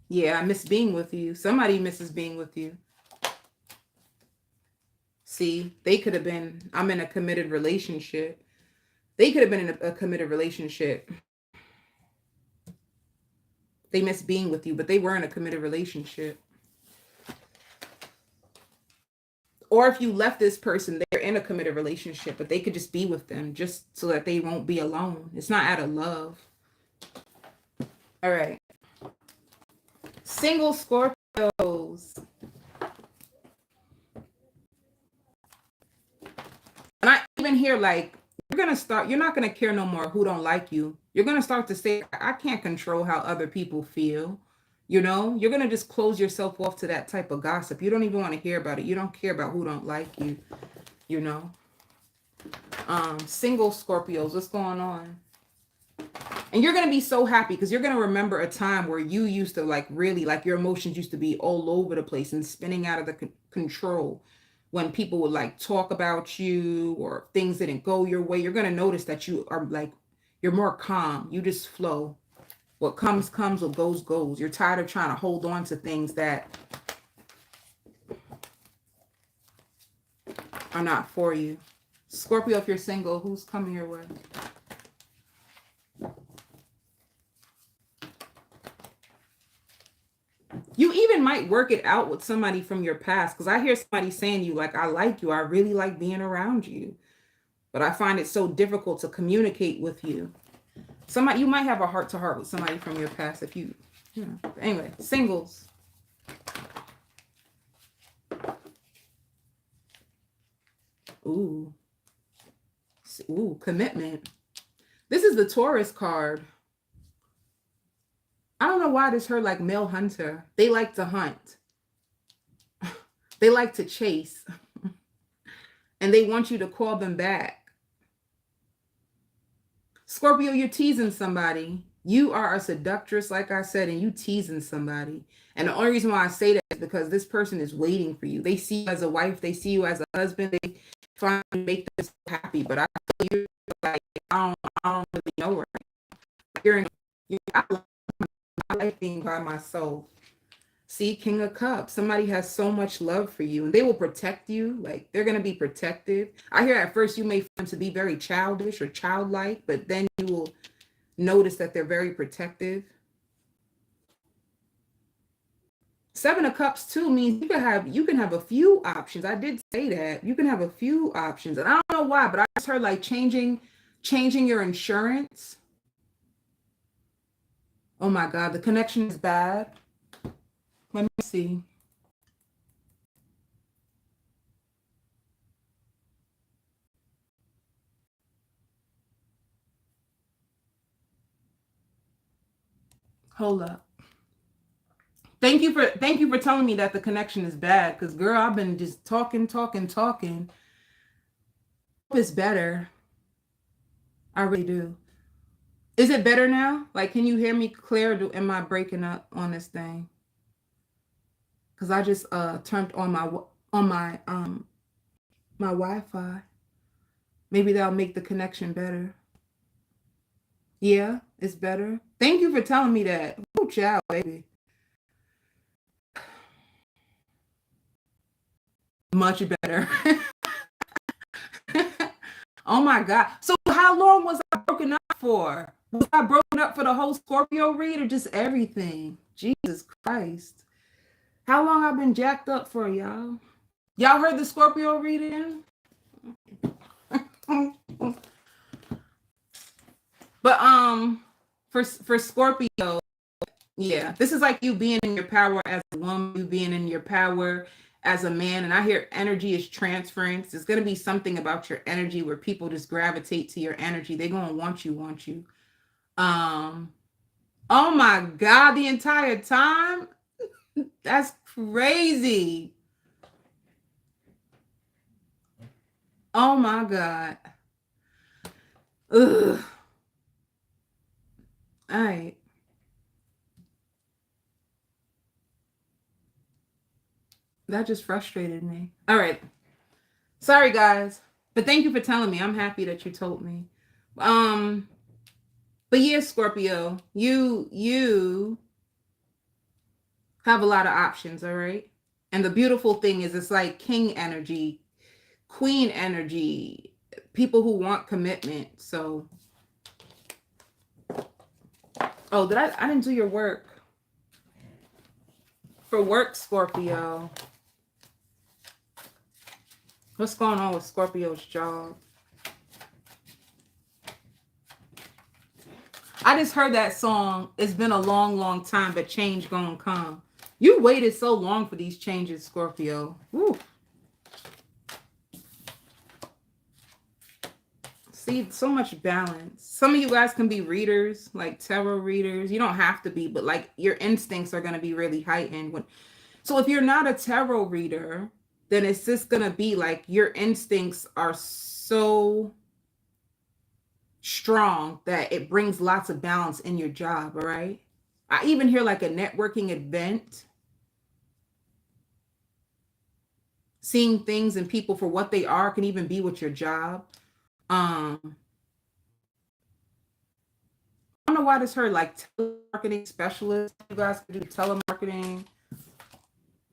Yeah, I miss being with you. Somebody misses being with you. See, they could have been, I'm in a committed relationship. They could have been in a committed relationship. They miss being with you, but they were in a committed relationship. Or if you left this person, they're in a committed relationship, but they could just be with them just so that they won't be alone. It's not out of love. All right. Single Scorpios. And I even hear like, you're not going to care no more who don't like you. You're going to start to say, I can't control how other people feel. You know, you're going to just close yourself off to that type of gossip. You don't even want to hear about it. You don't care about who don't like you, you know. Single Scorpios, what's going on? And you're going to be so happy because you're going to remember a time where you used to like really, like your emotions used to be all over the place and spinning out of the control. When people would like talk about you or things didn't go your way, you're going to notice that you are like, you're more calm. You just flow. What comes, comes. What goes, goes. You're tired of trying to hold on to things that are not for you. Scorpio, if you're single, who's coming your way? You even might work it out with somebody from your past, because I hear somebody saying you like, I like you. I really like being around you. But I find it so difficult to communicate with you. Somebody, you might have a heart-to-heart with somebody from your past if you know. Anyway, singles. Ooh. Ooh, commitment. This is the Taurus card. I don't know why this heard like male hunter. They like to hunt. They like to chase and they want you to call them back. Scorpio, you're teasing somebody. You are a seductress, like I said, and you teasing somebody. And the only reason why I say that is because this person is waiting for you. They see you as a wife. They see you as a husband. They try to make them happy. But I feel you like, I don't really know her. I like being by myself. See, King of Cups. Somebody has so much love for you, and they will protect you. Like, they're going to be protective. I hear at first you may find them to be very childish or childlike, but then you will notice that they're very protective. Seven of Cups too means you can have a few options. I did say that. You can have a few options. And I don't know why, but I just heard like changing your insurance. Oh my God, the connection is bad. Let me see. Hold up. Thank you for telling me that the connection is bad, because girl, I've been just talking. It's better. I really do. Is it better now? Like, can you hear me clear? Am I breaking up on this thing? Because I just turned on my my Wi-Fi. Maybe that'll make the connection better. Yeah, it's better. Thank you for telling me that. Oh, child, baby. Much better. Oh my God. So how long was I broken up for? Was I broken up for the whole Scorpio read or just everything? Jesus Christ. How long I've been jacked up for, y'all? Y'all heard the Scorpio reading? But for Scorpio, yeah, this is like you being in your power as a woman, you being in your power as a man. And I hear energy is transference. There's going to be something about your energy where people just gravitate to your energy. They're going to want you. Oh my God, the entire time? That's crazy. Oh my God. Ugh. All right. That just frustrated me. All right. Sorry, guys. But thank you for telling me. I'm happy that you told me. But yeah, Scorpio, you have a lot of options, all right? And the beautiful thing is it's like king energy, queen energy, people who want commitment. So, oh, I didn't do your work. For work, Scorpio. What's going on with Scorpio's job? I just heard that song. It's been a long, long time, but change gonna come. You waited so long for these changes, Scorpio. Woo. See, so much balance. Some of you guys can be readers, like tarot readers. You don't have to be, but like your instincts are going to be really heightened. So if you're not a tarot reader, then it's just going to be like your instincts are so strong that it brings lots of balance in your job, all right? I even hear like a networking event. Seeing things and people for what they are can even be with your job. I don't know why this heard like telemarketing specialist. You guys can do telemarketing.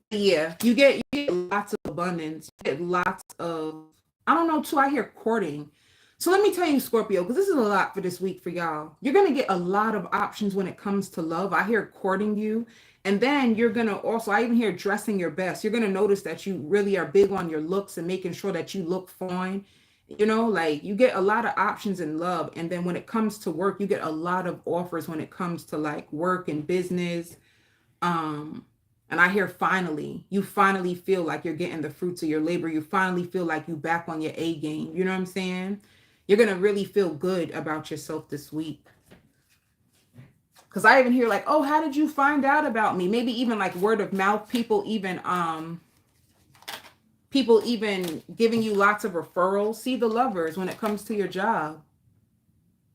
Yeah, you get lots of abundance. You get lots of, I don't know too. I hear courting. So let me tell you, Scorpio, because this is a lot for this week for y'all. You're going to get a lot of options when it comes to love. I hear courting you. And then you're going to also, I even hear dressing your best. You're going to notice that you really are big on your looks and making sure that you look fine. You know, like you get a lot of options in love. And then when it comes to work, you get a lot of offers when it comes to like work and business. And I hear finally, you finally feel like you're getting the fruits of your labor. You finally feel like you back on your A game. You know what I'm saying? You're going to really feel good about yourself this week. Because I even hear like, oh, how did you find out about me? Maybe even like word of mouth, people even People even giving you lots of referrals. See the Lovers when it comes to your job.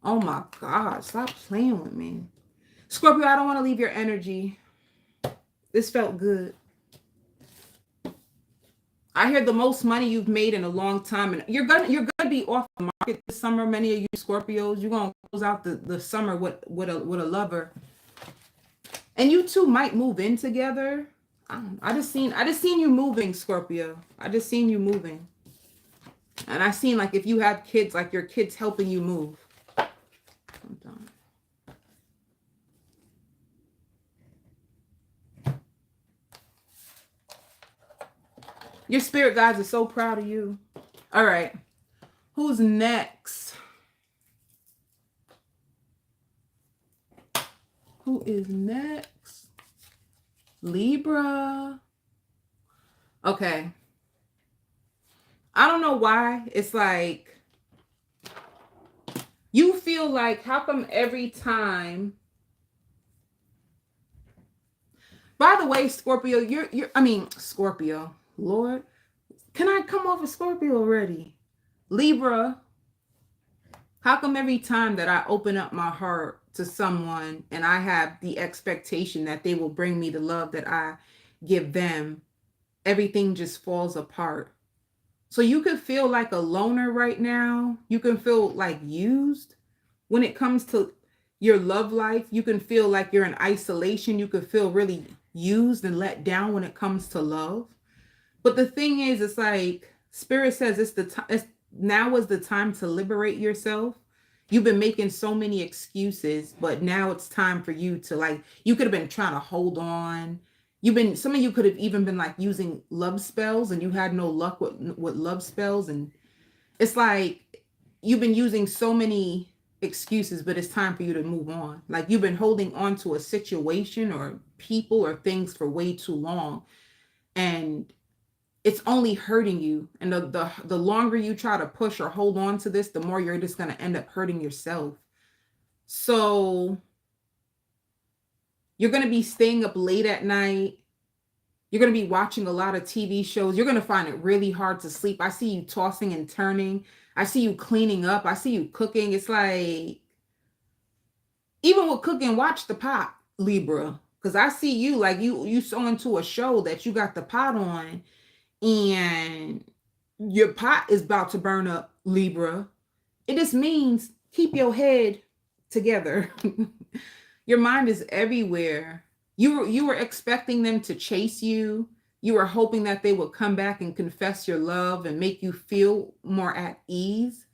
Oh my God, stop playing with me. Scorpio, I don't want to leave your energy. This felt good. I hear the most money you've made in a long time, and you're gonna be off the market this summer. Many of you Scorpios, you're gonna close out the summer with a lover, and you two might move in together. I just seen you moving, Scorpio. I just seen you moving, and I seen like if you have kids, like your kids helping you move. I'm done. Your spirit guides are so proud of you. All right. Who's next? Who is next? Libra. Okay. I don't know why. It's like you feel like, how come every time? By the way, Scorpio, Scorpio. Lord, can I come off of Scorpio already? Libra, how come every time that I open up my heart to someone and I have the expectation that they will bring me the love that I give them, everything just falls apart? So you could feel like a loner right now. You can feel like used when it comes to your love life. You can feel like you're in isolation. You could feel really used and let down when it comes to love. But the thing is, it's like Spirit says it's the time. Now is the time to liberate yourself. You've been making so many excuses, but now it's time for you to, like, you could have been trying to hold on. Some of you could have even been like using love spells and you had no luck with love spells. And it's like you've been using so many excuses, but it's time for you to move on. Like you've been holding on to a situation or people or things for way too long. And it's only hurting you. And the longer you try to push or hold on to this, the more you're just going to end up hurting yourself. So you're going to be staying up late at night. You're going to be watching a lot of TV shows. You're going to find it really hard to sleep. I see you tossing and turning. I see you cleaning up. I see you cooking. It's like, even with cooking, watch the pot, Libra. Because I see you like you so into a show that you got the pot on. And your pot is about to burn up, Libra. It just means keep your head together. Your mind is everywhere. You were expecting them to chase you. You were hoping that they would come back and confess your love and make you feel more at ease,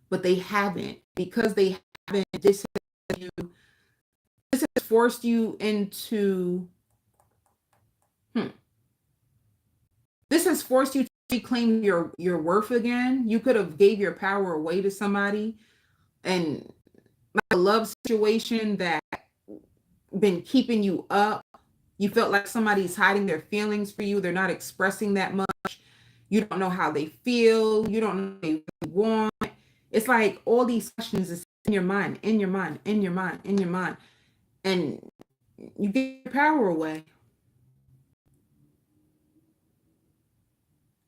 but they haven't. Because they haven't, this has forced you into This has forced you to reclaim your worth again. You could have gave your power away to somebody, and a love situation that been keeping you up. You felt like somebody's hiding their feelings for you. They're not expressing that much. You don't know how they feel. You don't know what they want. It's like all these questions is in your mind, in your mind, in your mind, in your mind. And you give your power away.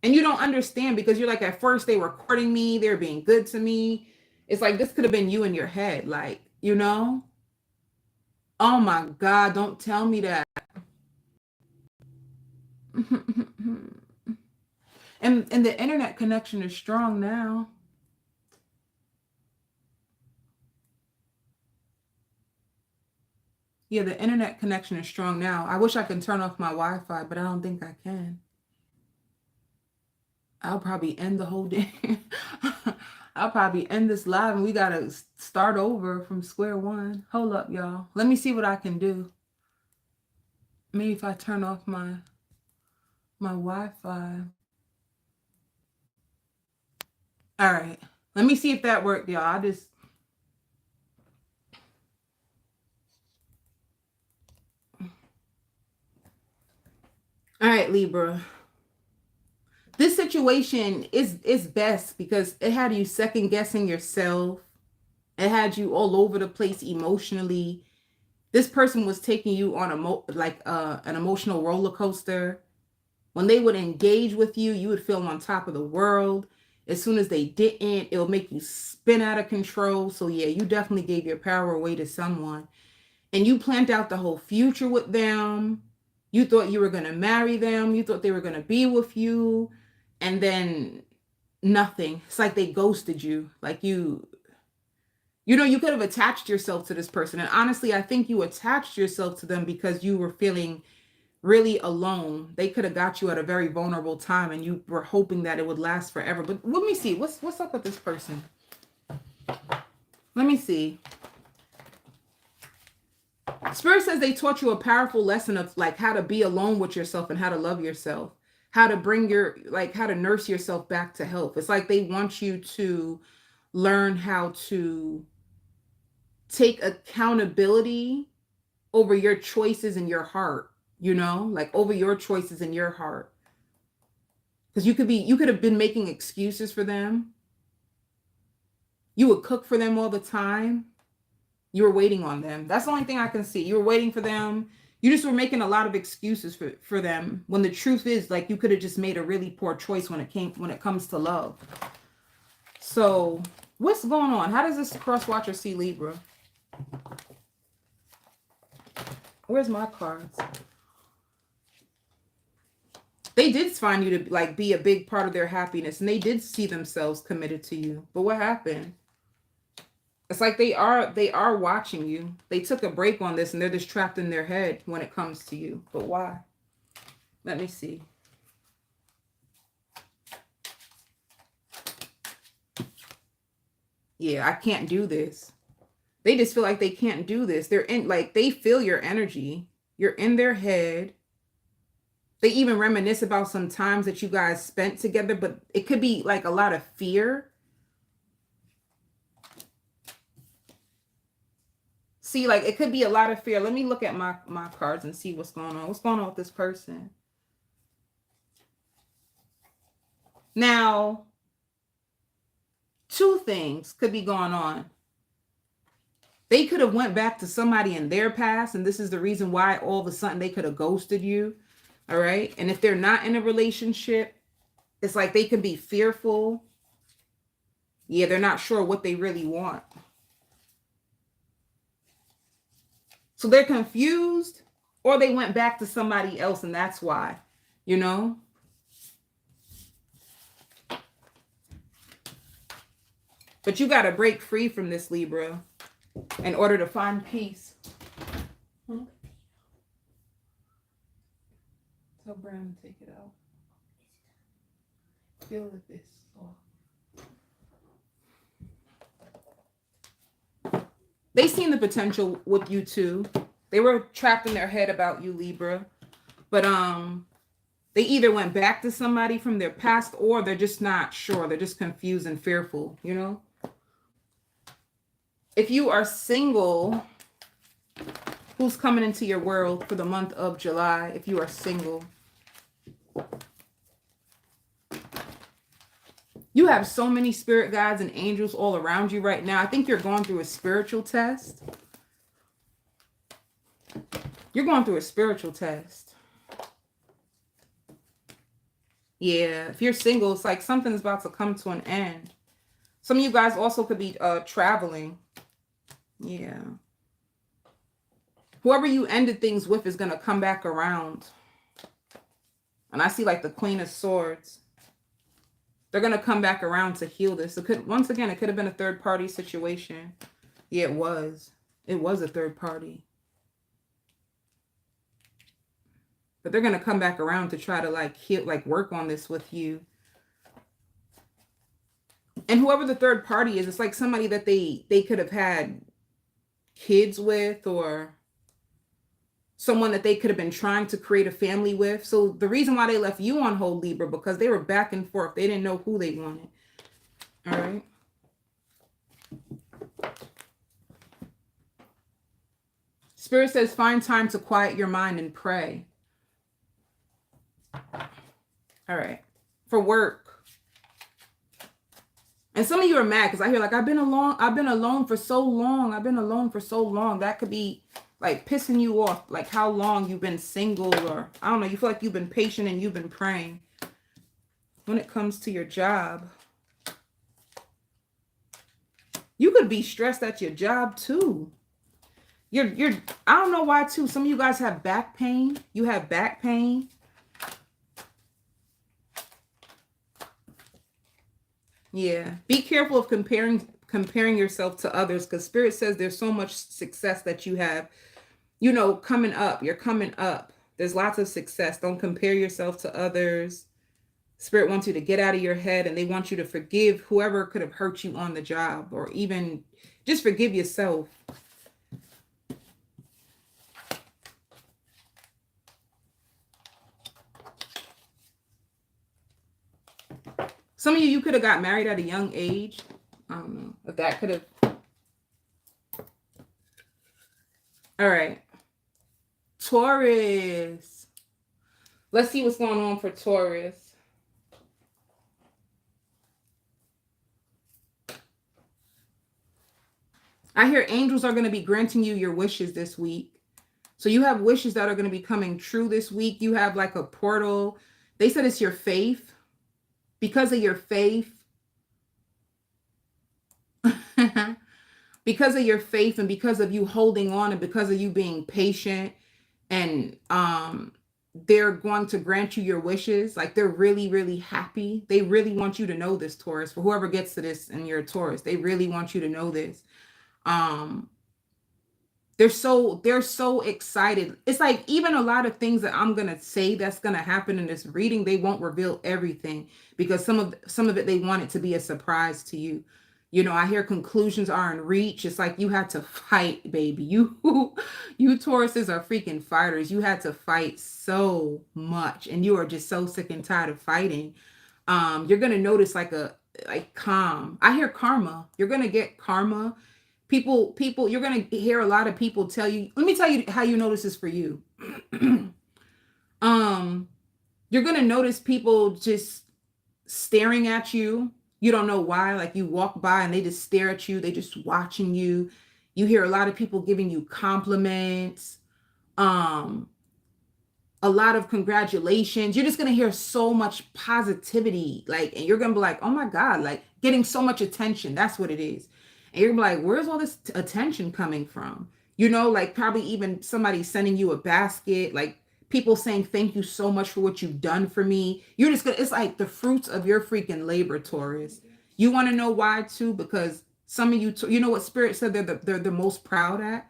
And you don't understand because you're like, at first they were courting me, they were being good to me. It's like, this could have been you in your head, like, you know? Oh my God, don't tell me that. And the internet connection is strong now. Yeah, the internet connection is strong now. I wish I could turn off my Wi-Fi, but I don't think I can. I'll probably end the whole day. I'll probably end this live and we got to start over from square one. Hold up, y'all. Let me see what I can do. Maybe if I turn off my Wi-Fi. All right. Let me see if that worked, y'all. All right, Libra. This situation is best because it had you second guessing yourself. It had you all over the place emotionally. This person was taking you on an emotional roller coaster When they would engage with you, you would feel on top of the world. As soon as they didn't, it'll make you spin out of control. So yeah, you definitely gave your power away to someone. And you planned out the whole future with them. You thought you were going to marry them. You thought they were going to be with you. And then nothing. It's like they ghosted you. Like you could have attached yourself to this person. And honestly, I think you attached yourself to them because you were feeling really alone. They could have got you at a very vulnerable time and you were hoping that it would last forever. But let me see. What's up with this person? Let me see. Spirit says they taught you a powerful lesson of like how to be alone with yourself and how to love yourself, how to bring how to nurse yourself back to health. It's like they want you to learn how to take accountability over your choices in your heart, like over your choices in your heart. Because you could have been making excuses for them. You would cook for them all the time. You were waiting on them. That's the only thing I can see. You were waiting for them. You just were making a lot of excuses for them. When the truth is, like, you could have just made a really poor choice when it comes to love. So what's going on? How does this cross watcher see Libra? Where's my cards? They did find you to like be a big part of their happiness, and they did see themselves committed to you. But what happened? It's like they are watching you. They took a break on this and they're just trapped in their head when it comes to you. But why? Let me see. Yeah, I can't do this. They just feel like they can't do this. They feel your energy. You're in their head. They even reminisce about some times that you guys spent together, but it could be like a lot of fear. See, like it could be a lot of fear. Let me look at my cards and see what's going on. What's going on with this person? Now, two things could be going on. They could have went back to somebody in their past, and this is the reason why all of a sudden they could have ghosted you. All right. And if they're not in a relationship, it's like they can be fearful. Yeah, they're not sure what they really want. So they're confused, or they went back to somebody else, and that's why, But you got to break free from this, Libra, in order to find peace. Tell Brown to take it out. Feel with this. They seen the potential with you too. They were trapped in their head about you, Libra. But they either went back to somebody from their past, or they're just not sure. They're just confused and fearful, If you are single, who's coming into your world for the month of July? If you are single, you have so many spirit guides and angels all around you right now. I think you're going through a spiritual test. You're going through a spiritual test. Yeah, if you're single, it's like something's about to come to an end. Some of you guys also could be traveling. Yeah. Whoever you ended things with is going to come back around. And I see like the Queen of Swords. They're going to come back around to heal this. Once again, it could have been a third party situation. Yeah, it was. It was a third party. But they're going to come back around to try to like heal, like work on this with you. And whoever the third party is, it's like somebody that they could have had kids with, or someone that they could have been trying to create a family with. So the reason why they left you on hold, Libra, because they were back and forth. They didn't know who they wanted. All right. Spirit says, find time to quiet your mind and pray. All right. For work. And some of you are mad because I hear like, I've been alone for so long. I've been alone for so long. That could be like pissing you off, like how long you've been single, or I don't know, you feel like you've been patient and you've been praying. When it comes to your job, you could be stressed at your job too. You're I don't know why too. Some of you guys have back pain. You have back pain. Yeah. Be careful of comparing yourself to others, because Spirit says there's so much success that you have, you know, coming up. You're coming up. There's lots of success. Don't compare yourself to others. Spirit wants you to get out of your head, and they want you to forgive whoever could have hurt you on the job, or even just forgive yourself. Some of you could have got married at a young age. I don't know if that could have. All right. Taurus. Let's see what's going on for Taurus. I hear angels are going to be granting you your wishes this week. So you have wishes that are going to be coming true this week. You have like a portal. They said it's your faith. Because of your faith. Because of your faith, and because of you holding on, and because of you being patient, and they're going to grant you your wishes. Like, they're really, really happy. They really want you to know this, Taurus. For whoever gets to this and you're a Taurus, they really want you to know this. They're so excited. It's like, even a lot of things that I'm gonna say that's gonna happen in this reading, they won't reveal everything, because some of it they want it to be a surprise to you. You know, I hear conclusions are in reach. It's like you had to fight, baby. You Tauruses are freaking fighters. You had to fight so much, and you are just so sick and tired of fighting. You're gonna notice like calm. I hear karma. You're gonna get karma. People, you're gonna hear a lot of people tell you. Let me tell you how you notice this for you. You're gonna notice people just staring at you. You don't know why. Like, you walk by and they just stare at you. They just watching you. You hear a lot of people giving you compliments. A lot of congratulations. You're just gonna hear so much positivity, like, and you're gonna be like, oh my God, like, getting so much attention. That's what it is. And you're gonna be like, where's all this attention coming from? You know, like, probably even somebody sending you a basket, like people saying thank you so much for what you've done for me. You're just gonna, it's like the fruits of your freaking labor, Taurus. You want to know why too? Because some of you, you know what Spirit said they're the most proud at?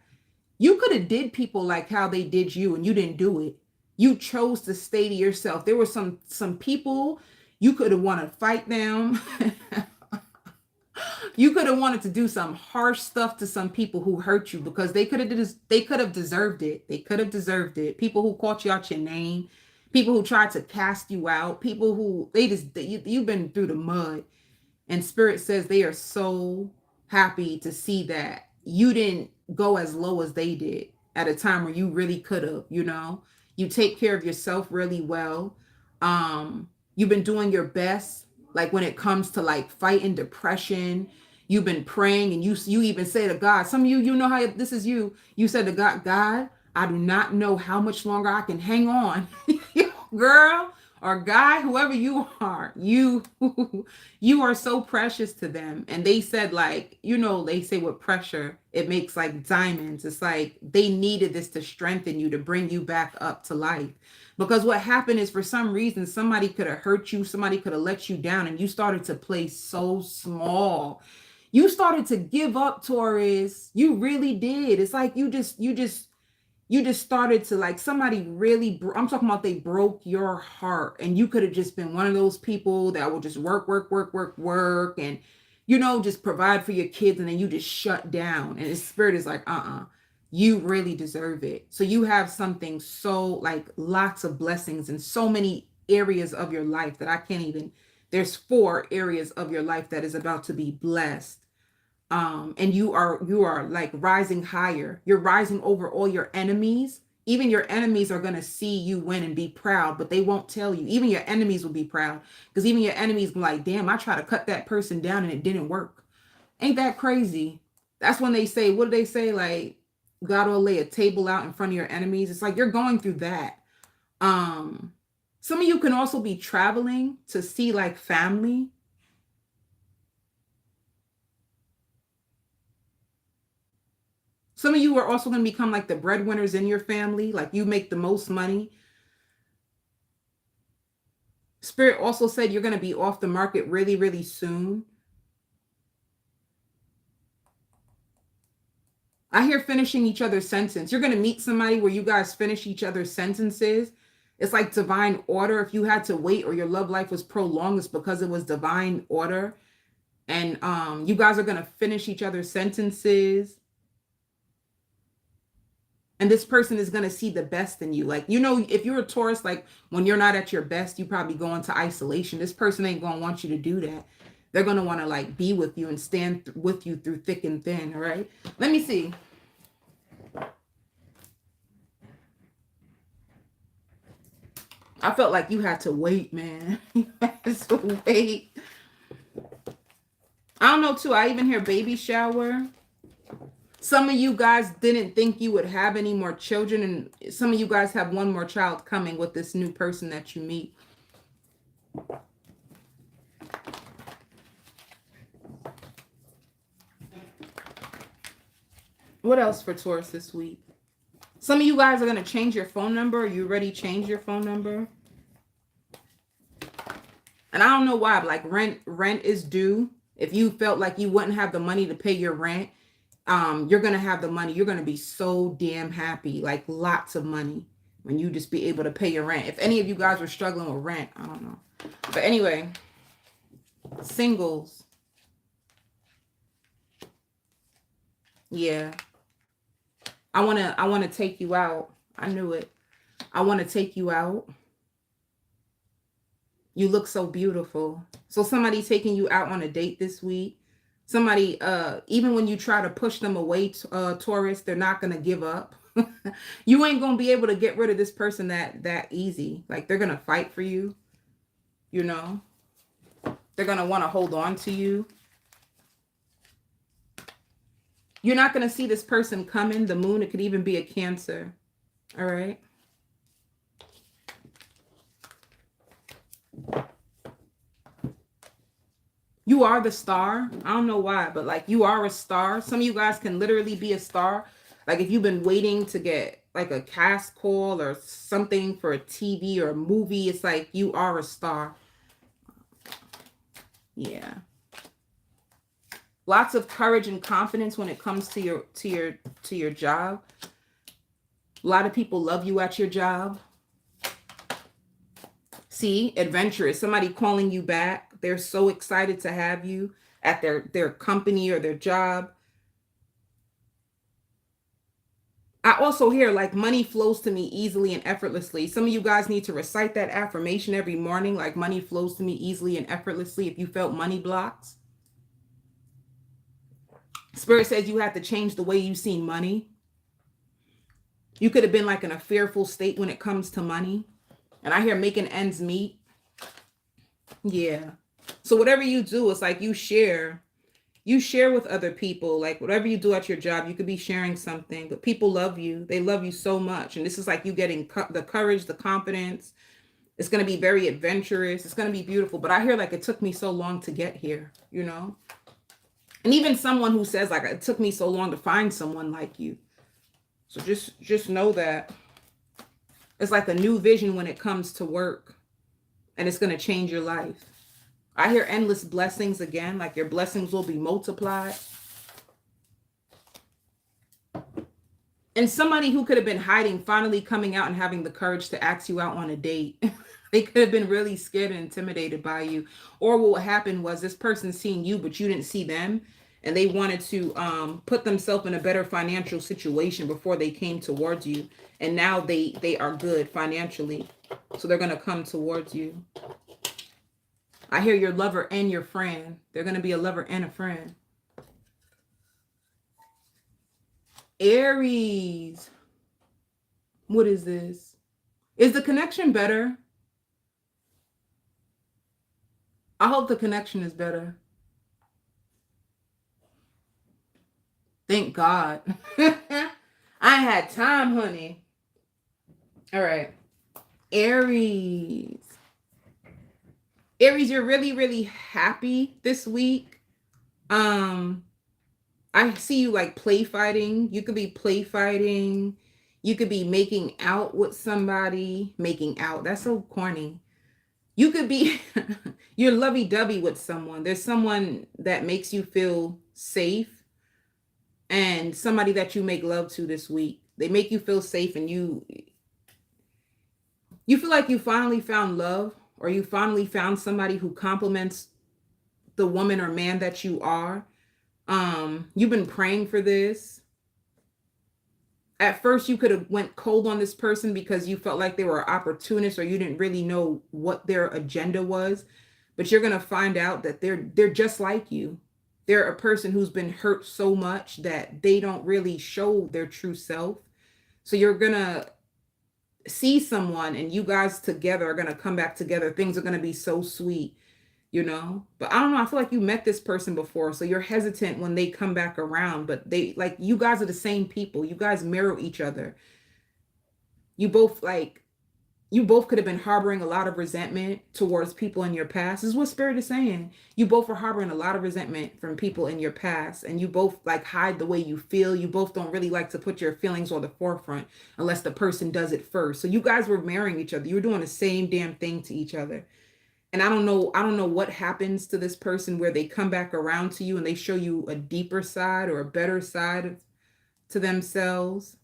You could have did people like how they did you, and you didn't do it. You chose to stay to yourself. There were some people you could have wanted to fight them. You could have wanted to do some harsh stuff to some people who hurt you, because they could have deserved it. They could have deserved it. People who called you out your name, people who tried to cast you out, people who you've been through the mud. And Spirit says they are so happy to see that you didn't go as low as they did at a time where you really could have, you know. You take care of yourself really well. You've been doing your best, like when it comes to like fighting depression. You've been praying, and you even say to God, some of you know how this is you. You said to God, I do not know how much longer I can hang on. Girl or guy, whoever you are, you are so precious to them. And they said, like, you know, they say with pressure, it makes like diamonds. It's like they needed this to strengthen you, to bring you back up to life. Because what happened is, for some reason, somebody could have hurt you, somebody could have let you down, and you started to play so small. You started to give up, Taurus. You really did. It's like you just started to, like, somebody really, I'm talking about, they broke your heart, and you could have just been one of those people that will just work, and, you know, just provide for your kids, and then you just shut down. And the Spirit is like, you really deserve it. So you have something, so like lots of blessings in so many areas of your life that I can't even, there's 4 areas of your life that is about to be blessed. And you are like rising higher. You're rising over all your enemies. Even your enemies are going to see you win and be proud, but they won't tell you. Even your enemies will be proud, because even your enemies will be like, damn, I tried to cut that person down and it didn't work. Ain't that crazy? That's when they say, what do they say? Like, God will lay a table out in front of your enemies. It's like you're going through that. Some of you can also be traveling to see like family. Some of you are also going to become like the breadwinners in your family, like you make the most money. Spirit also said you're going to be off the market really, really soon. I hear finishing each other's sentence. You're going to meet somebody where you guys finish each other's sentences. It's like divine order. If you had to wait or your love life was prolonged, it's because it was divine order. And you guys are going to finish each other's sentences. And this person is going to see the best in you. Like, you know, if you're a Taurus, like when you're not at your best, you probably go into isolation. This person ain't going to want you to do that. They're going to want to like be with you and stand with you through thick and thin. All right. Let me see. I felt like you had to wait, man. You had to wait. I don't know too. I even hear baby shower. Some of you guys didn't think you would have any more children, and some of you guys have one more child coming with this new person that you meet. What else for Taurus this week? Some of you guys are going to change your phone number. You already changed your phone number. And I don't know why, but like rent is due. If you felt like you wouldn't have the money to pay your rent, you're going to have the money. You're going to be so damn happy, like lots of money when you just be able to pay your rent. If any of you guys were struggling with rent, I don't know. But anyway, singles. Yeah. I want to take you out. I knew it. I want to take you out. You look so beautiful. So somebody taking you out on a date this week. Somebody, even when you try to push them away, Taurus, they're not going to give up. You ain't going to be able to get rid of this person that easy. Like they're going to fight for you. You know, they're going to want to hold on to you. You're not going to see this person coming. The moon, it could even be a Cancer. All right. You are the star. I don't know why, but like you are a star. Some of you guys can literally be a star. Like if you've been waiting to get like a cast call or something for a TV or a movie, it's like you are a star. Yeah. Lots of courage and confidence when it comes to your job. A lot of people love you at your job. See, adventurous. Somebody calling you back. They're so excited to have you at their company or their job. I also hear like money flows to me easily and effortlessly. Some of you guys need to recite that affirmation every morning, like money flows to me easily and effortlessly if you felt money blocks. Spirit says you have to change the way you see money. You could have been like in a fearful state when it comes to money. And I hear making ends meet. Yeah. So whatever you do, it's like you share with other people. Like whatever you do at your job, you could be sharing something, but people love you. They love you so much. And this is like you getting the courage, the confidence. It's going to be very adventurous. It's going to be beautiful. But I hear like it took me so long to get here, you know? And even someone who says like, it took me so long to find someone like you. So just know that it's like a new vision when it comes to work, and it's going to change your life. I hear endless blessings again, like your blessings will be multiplied. And somebody who could have been hiding, finally coming out and having the courage to ask you out on a date. They could have been really scared and intimidated by you. Or what happened was this person seen you, but you didn't see them. And they wanted to put themselves in a better financial situation before they came towards you. And now they are good financially. So they're going to come towards you. I hear your lover and your friend. They're going to be a lover and a friend. Aries. What is this? Is the connection better? I hope the connection is better. Thank God. I had time, honey. All right. Aries. Aries, you're really, really happy this week. Um, I see you like play fighting. You could be play fighting. You could be making out with somebody. Making out. That's so corny. You could be you're lovey-dovey with someone. There's someone that makes you feel safe and somebody that you make love to this week. They make you feel safe and you feel like you finally found love or you finally found somebody who complements the woman or man that you are. You've been praying for this. At first you could have went cold on this person because you felt like they were opportunists or you didn't really know what their agenda was, but you're going to find out that they're just like you. They're a person who's been hurt so much that they don't really show their true self. So you're going to see someone and you guys together are going to come back together. Things are going to be so sweet, you know? But I don't know, I feel like you met this person before, so you're hesitant when they come back around, but they like you guys are the same people. You guys mirror each other. You both like you both could have been harboring a lot of resentment towards people in your past. This is what spirit is saying. You both are harboring a lot of resentment from people in your past and you both like hide the way you feel. You both don't really like to put your feelings on the forefront unless the person does it first. So you guys were marrying each other. You were doing the same damn thing to each other. And I don't know what happens to this person where they come back around to you and they show you a deeper side or a better side to themselves.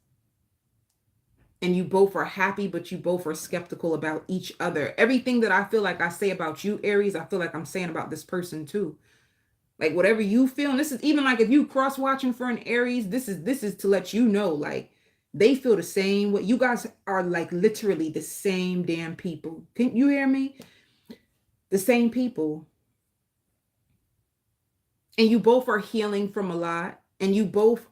And you both are happy, but you both are skeptical about each other. Everything that I feel like I say about you, Aries, I feel like I'm saying about this person too. Like whatever you feel, and this is even like if you cross watching for an Aries, this is to let you know, like they feel the same way. You guys are like literally the same damn people. Can you hear me? The same people. And you both are healing from a lot. And you both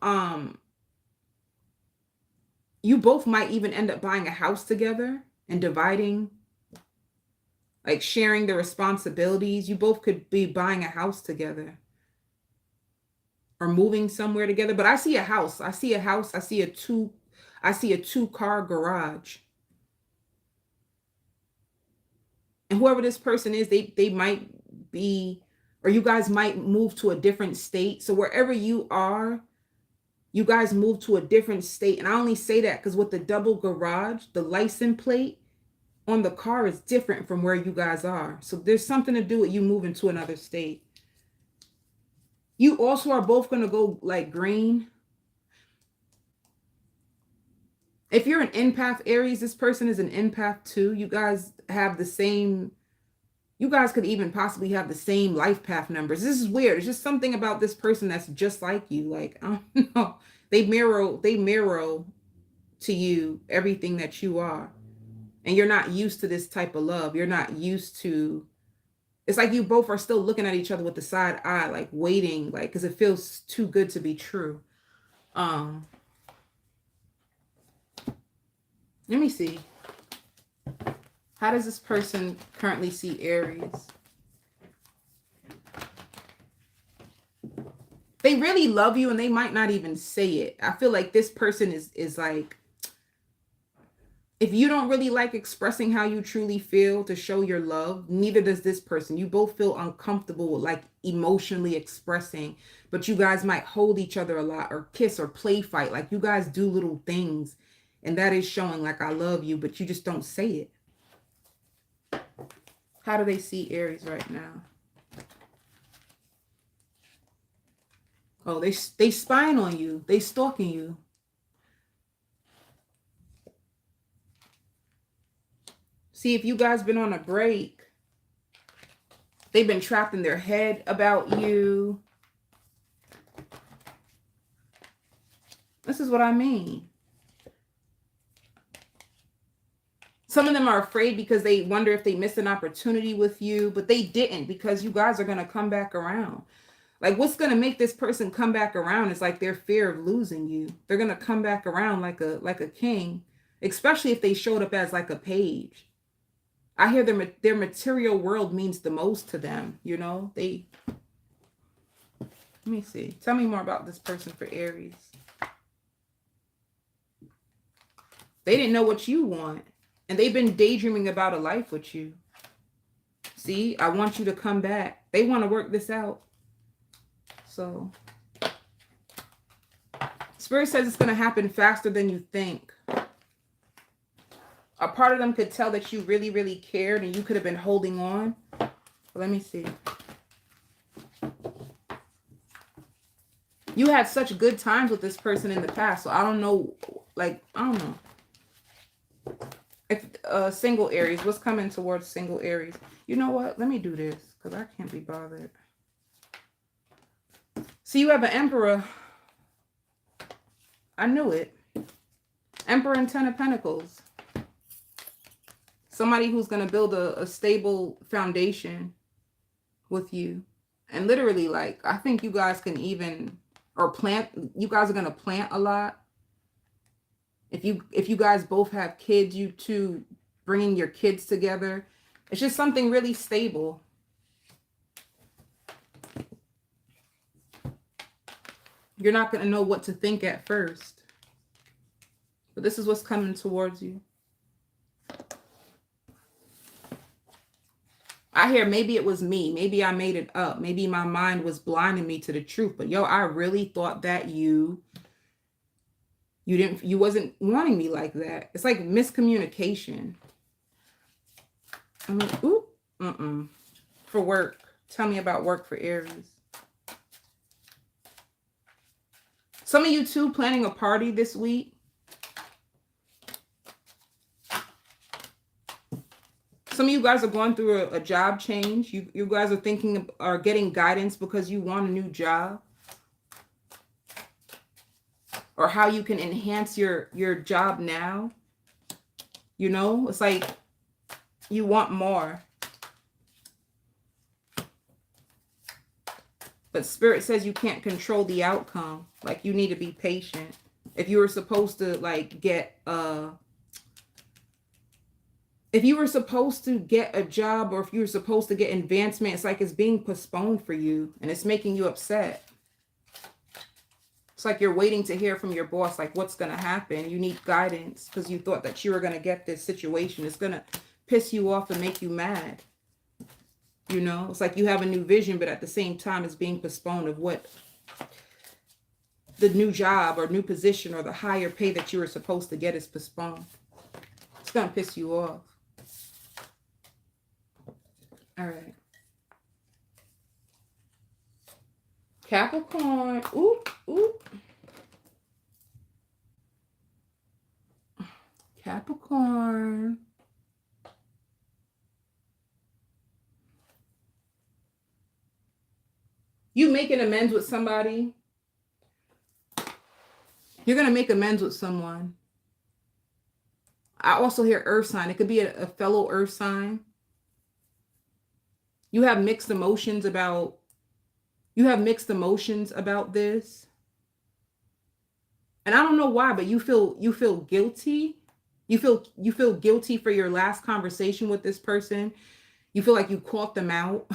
might even end up buying a house together and dividing, like sharing the responsibilities. You both could be buying a house together or moving somewhere together. But I see a house. I see a house. I see a two-car garage. And whoever this person is, they might be, or you guys might move to a different state. So wherever you are, you guys move to a different state. And I only say that because with the double garage, the license plate on the car is different from where you guys are. So there's something to do with you moving to another state. You also are both going to go like green. If you're an empath, Aries, this person is an empath too. You guys have the same, you guys could even possibly have the same life path numbers. This is weird. It's just something about this person that's just like you. Like, I don't know. They mirror to you everything that you are. And you're not used to this type of love. You're not used to, it's like you both are still looking at each other with the side eye, like waiting, like, because it feels too good to be true. Um, Let me see. How does this person currently see Aries? They really love you and they might not even say it. I feel like this person is like, if you don't really like expressing how you truly feel to show your love, neither does this person. You both feel uncomfortable with like emotionally expressing, but you guys might hold each other a lot or kiss or play fight. Like you guys do little things and that is showing like I love you, but you just don't say it. How do they see Aries right now? Oh, they spying on you. They stalking you. See, if you guys been on a break, they've been trapped in their head about you. This is what I mean. Some of them are afraid because they wonder if they missed an opportunity with you, but they didn't because you guys are going to come back around. Like what's going to make this person come back around is like their fear of losing you. They're going to come back around like a king, especially if they showed up as like a page. I hear their material world means the most to them, you know? Let me see. Tell me more about this person for Aries. They didn't know what you want. And they've been daydreaming about a life with you. See, I want you to come back. They want to work this out. So, Spirit says it's going to happen faster than you think. A part of them could tell that you really, really cared and you could have been holding on. But let me see. You had such good times with this person in the past. So I don't know. Like, I don't know. If single Aries, what's coming towards single Aries? You know what? Let me do this because I can't be bothered. So you have an Emperor. I knew it. Emperor and Ten of Pentacles. Somebody who's going to build a stable foundation with you. And literally, like, I think you guys can even, or plant, you guys are going to plant a lot. If you guys both have kids, you two bringing your kids together. It's just something really stable. You're not going to know what to think at first. But this is what's coming towards you. I hear maybe it was me. Maybe I made it up. Maybe my mind was blinding me to the truth. But yo, I really thought that you wasn't wanting me like that. It's like miscommunication. I mean, ooh, For work. Tell me about work for Aries. Some of you too planning a party this week. Some of you guys are going through a job change. You guys are getting guidance because you want a new job. Or how you can enhance your job now. You know, it's like you want more. But Spirit says you can't control the outcome. Like, you need to be patient. If you were supposed to, like, if you were supposed to get a job, or if you were supposed to get advancement, it's like it's being postponed for you. And it's making you upset. It's like you're waiting to hear from your boss, like, what's going to happen. You need guidance because you thought that you were going to get this situation. It's going to piss you off and make you mad. You know, it's like you have a new vision, but at the same time, it's being postponed of what the new job or new position or the higher pay that you were supposed to get is postponed. It's going to piss you off. All right. Capricorn. Ooh. Capricorn. You making amends with somebody. You're going to make amends with someone. I also hear earth sign. It could be a fellow earth sign. You have mixed emotions about this. And I don't know why, but you feel guilty. You feel guilty for your last conversation with this person. You feel like you caught them out.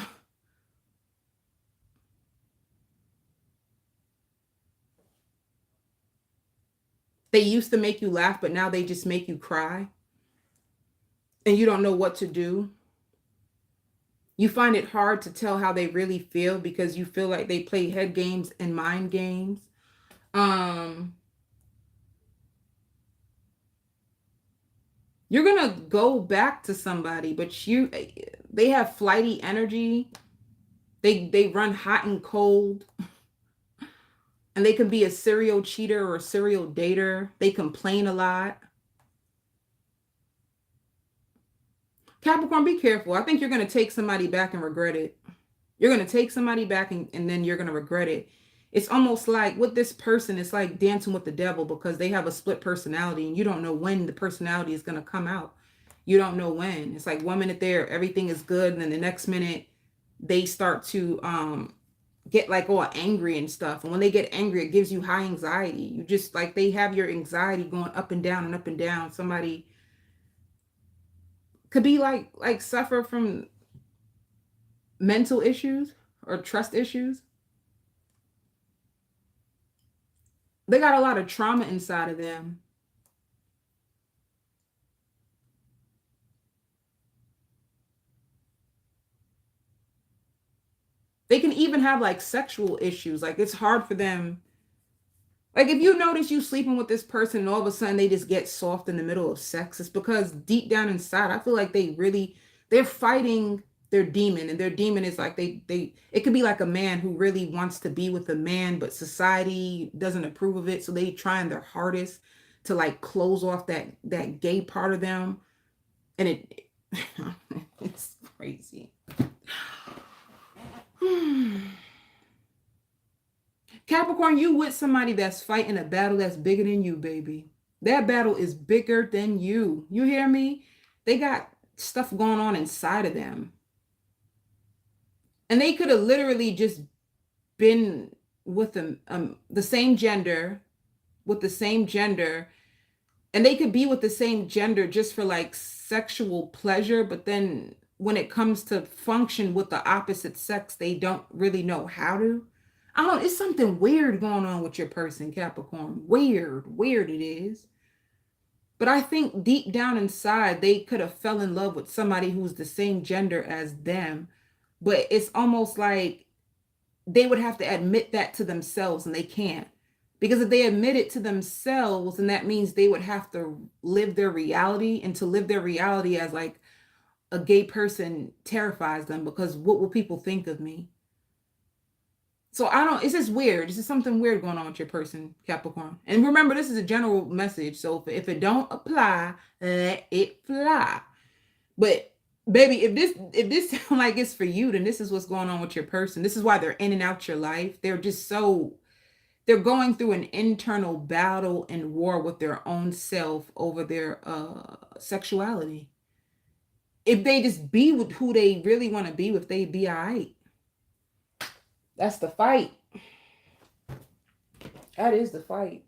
They used to make you laugh, but now they just make you cry. And you don't know what to do. You find it hard to tell how they really feel because you feel like they play head games and mind games. You're going to go back to somebody, but they have flighty energy. They run hot and cold. And they can be a serial cheater or a serial dater. They complain a lot. Capricorn, be careful. I think you're going to take somebody back and regret it. You're going to take somebody back and then you're going to regret it. It's almost like with this person, it's like dancing with the devil because they have a split personality and you don't know when the personality is going to come out. You don't know when. It's like 1 minute there, everything is good. And then the next minute they start to get like all angry and stuff. And when they get angry, it gives you high anxiety. You just like, they have your anxiety going up and down and up and down. Somebody could be like suffer from mental issues or trust issues. They got a lot of trauma inside of them. They can even have like sexual issues. Like it's hard for them. Like if you notice you sleeping with this person and all of a sudden they just get soft in the middle of sex, it's because deep down inside, I feel like they're fighting their demon, and their demon is like they it could be like a man who really wants to be with a man, but society doesn't approve of it. So they trying their hardest to like close off that gay part of them. And it's crazy. Capricorn, you with somebody that's fighting a battle that's bigger than you, baby. That battle is bigger than you. You hear me? They got stuff going on inside of them. And they could have literally just been with the same gender, with the same gender, and they could be with the same gender just for like sexual pleasure, but then when it comes to function with the opposite sex, they don't really know how to. I don't, it's something weird going on with your person, Capricorn. Weird it is. But I think deep down inside, they could have fell in love with somebody who's the same gender as them. But it's almost like they would have to admit that to themselves, and they can't. Because if they admit it to themselves, then that means they would have to live their reality. And to live their reality as like a gay person terrifies them, because what will people think of me? So it's just weird. This is something weird going on with your person, Capricorn. And remember, this is a general message. So if it don't apply, let it fly. But baby, if this sound like it's for you, then this is what's going on with your person. This is why they're in and out your life. They're going through an internal battle and war with their own self over their sexuality. If they just be with who they really want to be with, they'd be all right. That's the fight. That is the fight.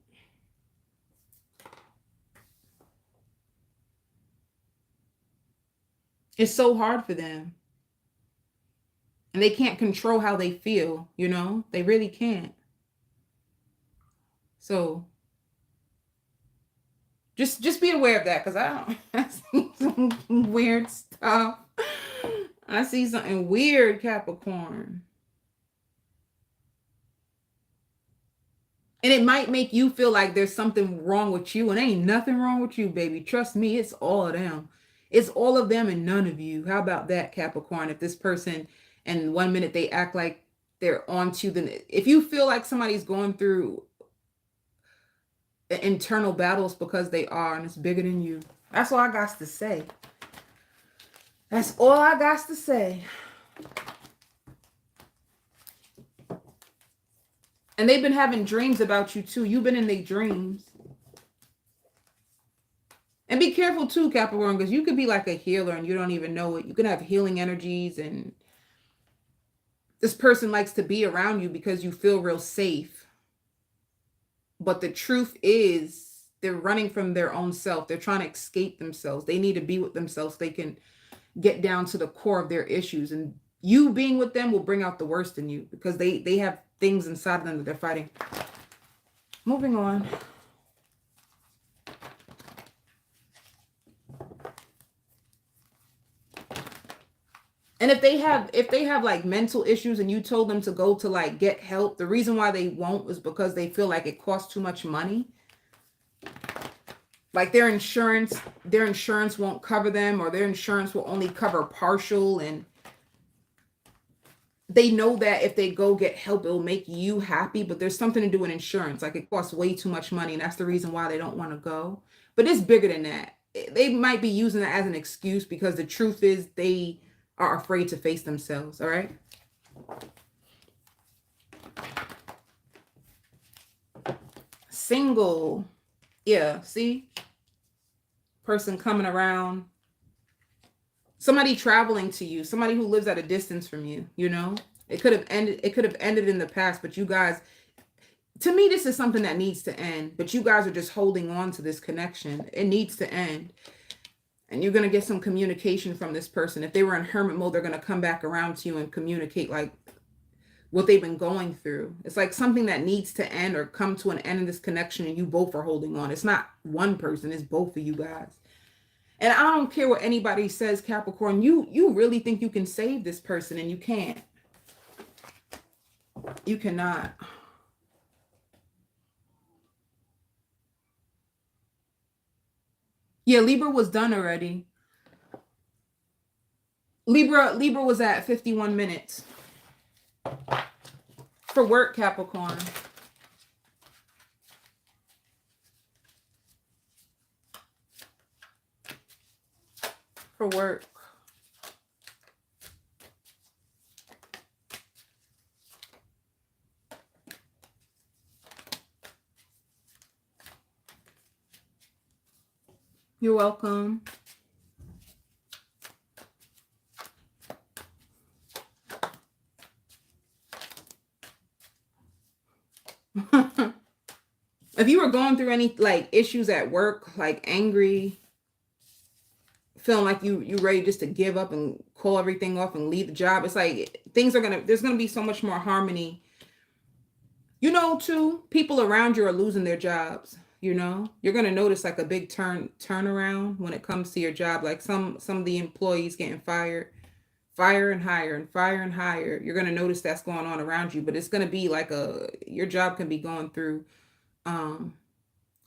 It's so hard for them. And they can't control how they feel, you know? They really can't. So just be aware of that, because I see some weird stuff. I see something weird, Capricorn. And it might make you feel like there's something wrong with you, and ain't nothing wrong with you, baby. Trust me, it's all of them. It's all of them and none of you. How about that, Capricorn? If this person, and 1 minute they act like they're on to you, then if you feel like somebody's going through internal battles, because they are, and it's bigger than you. That's all I got to say. That's all I got to say. And they've been having dreams about you too. You've been in their dreams. And be careful too, Capricorn, because you could be like a healer and you don't even know it. You can have healing energies, and this person likes to be around you because you feel real safe. But the truth is, they're running from their own self. They're trying to escape themselves. They need to be with themselves so they can get down to the core of their issues. And you being with them will bring out the worst in you, because they have things inside of them that they're fighting. Moving on. And if they have like mental issues and you told them to go to like get help, the reason why they won't is because they feel like it costs too much money. Like their insurance won't cover them, or their insurance will only cover partial, and they know that if they go get help, it'll make you happy, but there's something to do with insurance. Like it costs way too much money, and that's the reason why they don't want to go. But it's bigger than that. They might be using it as an excuse, because the truth is they are afraid to face themselves. All right. Single. Yeah. See? Person coming around. Somebody traveling to you. Somebody who lives at a distance from you, you know? It could have ended in the past, but you guys, to me, this is something that needs to end. But you guys are just holding on to this connection. It needs to end. And you're going to get some communication from this person. If they were in hermit mode, they're going to come back around to you and communicate like what they've been going through. It's like something that needs to end or come to an end of this connection, and you both are holding on. It's not one person, it's both of you guys. And I don't care what anybody says, Capricorn, you really think you can save this person, and you can't. You cannot. Yeah, Libra was done already. Libra was at 51 minutes. For work, Capricorn. For work. You're welcome. If you were going through any like issues at work, like angry, feeling like you ready just to give up and call everything off and leave the job, it's like there's gonna be so much more harmony. You know, too, people around you are losing their jobs. You know, you're gonna notice like a big turnaround when it comes to your job. Like some of the employees getting fired, fire and hire and fire and hire. You're gonna notice that's going on around you, but it's gonna be like your job can be going through um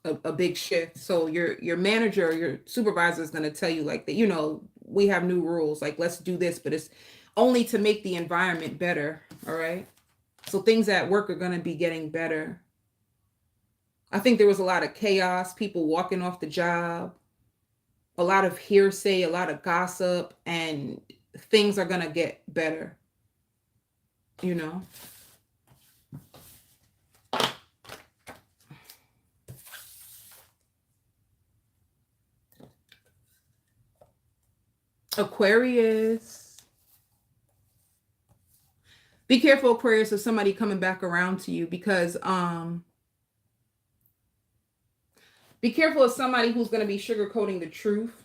a big shift. So your manager or your supervisor is going to tell you like that, you know, we have new rules, like let's do this, but it's only to make the environment better. All right. So things at work are going to be getting better. I think there was a lot of chaos, people walking off the job, a lot of hearsay, a lot of gossip, and things are going to get better, you know. Aquarius. Be careful, Aquarius, of somebody coming back around to you, because be careful of somebody who's going to be sugarcoating the truth.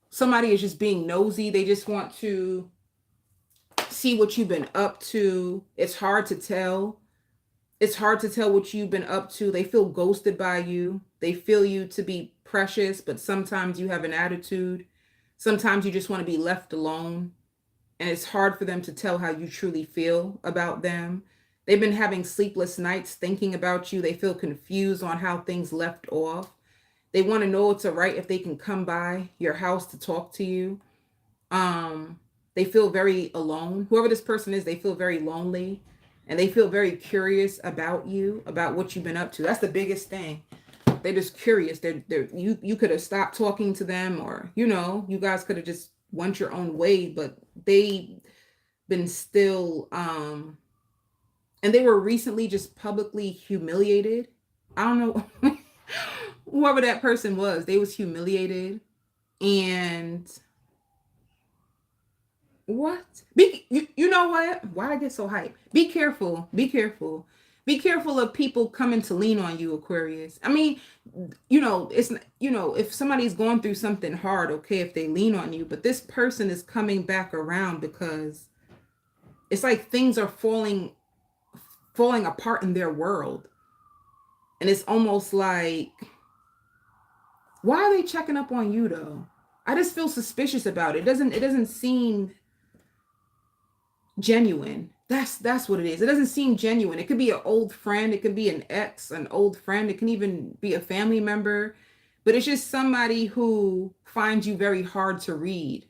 Somebody is just being nosy. They just want to see what you've been up to. It's hard to tell. It's hard to tell what you've been up to. They feel ghosted by you. They feel you to be precious, but sometimes you have an attitude. Sometimes you just want to be left alone. And it's hard for them to tell how you truly feel about them. They've been having sleepless nights thinking about you. They feel confused on how things left off. They want to know it's all right if they can come by your house to talk to you. They feel very alone. Whoever this person is, they feel very lonely, and they feel very curious about you, about what you've been up to. That's the biggest thing. They're just curious. You could have stopped talking to them, or you know, you guys could have just went your own way, but they been still and they were recently just publicly humiliated. I don't know. Whoever that person was, they was humiliated. And what? You know what? Why I get so hyped? Be careful. Be careful. Be careful of people coming to lean on you, Aquarius. I mean, you know, if somebody's going through something hard, okay, if they lean on you, but this person is coming back around because it's like things are falling apart in their world. And it's almost like, why are they checking up on you though? I just feel suspicious about it. It doesn't seem genuine. That's what it is. It doesn't seem genuine. It could be an old friend, it could be an ex, an old friend, it can even be a family member, but it's just somebody who finds you very hard to read.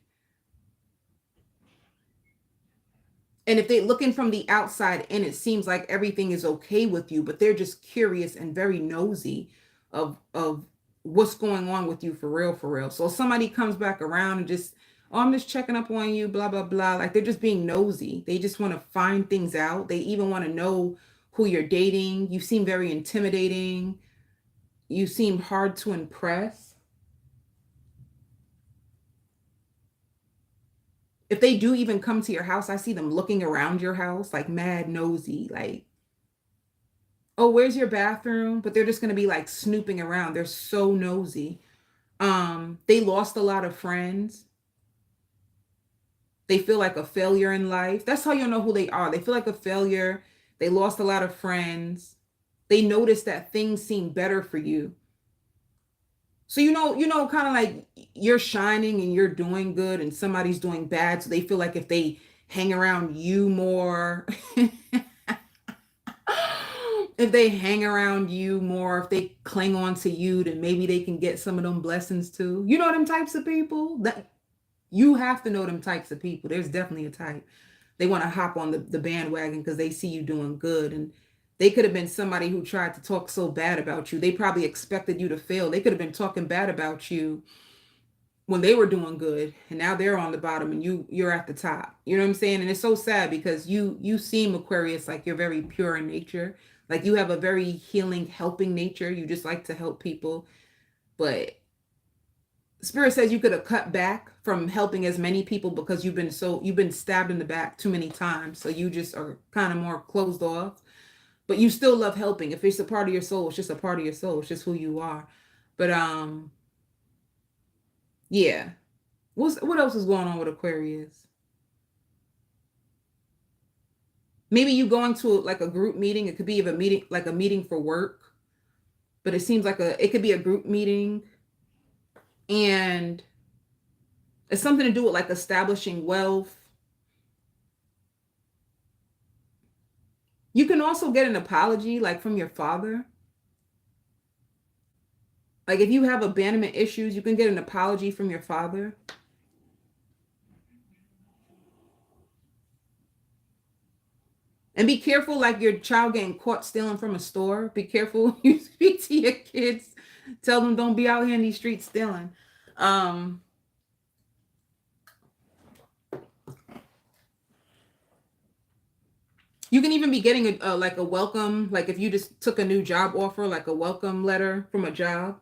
And if they're looking from the outside in, it seems like everything is okay with you, but they're just curious and very nosy of what's going on with you for real, for real. So somebody comes back around and just, oh, I'm just checking up on you, blah, blah, blah. Like they're just being nosy. They just want to find things out. They even want to know who you're dating. You seem very intimidating. You seem hard to impress. If they do even come to your house, I see them looking around your house like mad nosy, like, oh, where's your bathroom? But they're just going to be like snooping around. They're so nosy. They lost a lot of friends. They feel like a failure in life. That's how you'll know who they are. They feel like a failure. They lost a lot of friends. They notice that things seem better for you. So kind of like you're shining and you're doing good and somebody's doing bad. So they feel like if they hang around you more, if they hang around you more, if they cling on to you, then maybe they can get some of them blessings too. You know them types of people? That you have to know them types of people. There's definitely a type. They want to hop on the bandwagon because they see you doing good. And they could have been somebody who tried to talk so bad about you. They probably expected you to fail. They could have been talking bad about you when they were doing good, and now they're on the bottom and you're at the top. You know what I'm saying? And it's so sad because you seem, Aquarius, like you're very pure in nature. Like you have a very healing, helping nature. You just like to help people. But Spirit says you could have cut back from helping as many people because you've been stabbed in the back too many times. So you just are kind of more closed off. But you still love helping. If it's a part of your soul, it's just a part of your soul. It's just who you are. But yeah. What else is going on with Aquarius? Maybe you going to like a group meeting. It could be a meeting, like a meeting for work, but it seems like it could be a group meeting, and it's something to do with like establishing wealth. You can also get an apology like from your father. Like if you have abandonment issues, you can get an apology from your father. And be careful, like your child getting caught stealing from a store. Be careful. You speak to your kids. Tell them don't be out here in these streets stealing. Um, you can even be getting a like a welcome, like if you just took a new job offer, like a welcome letter from a job.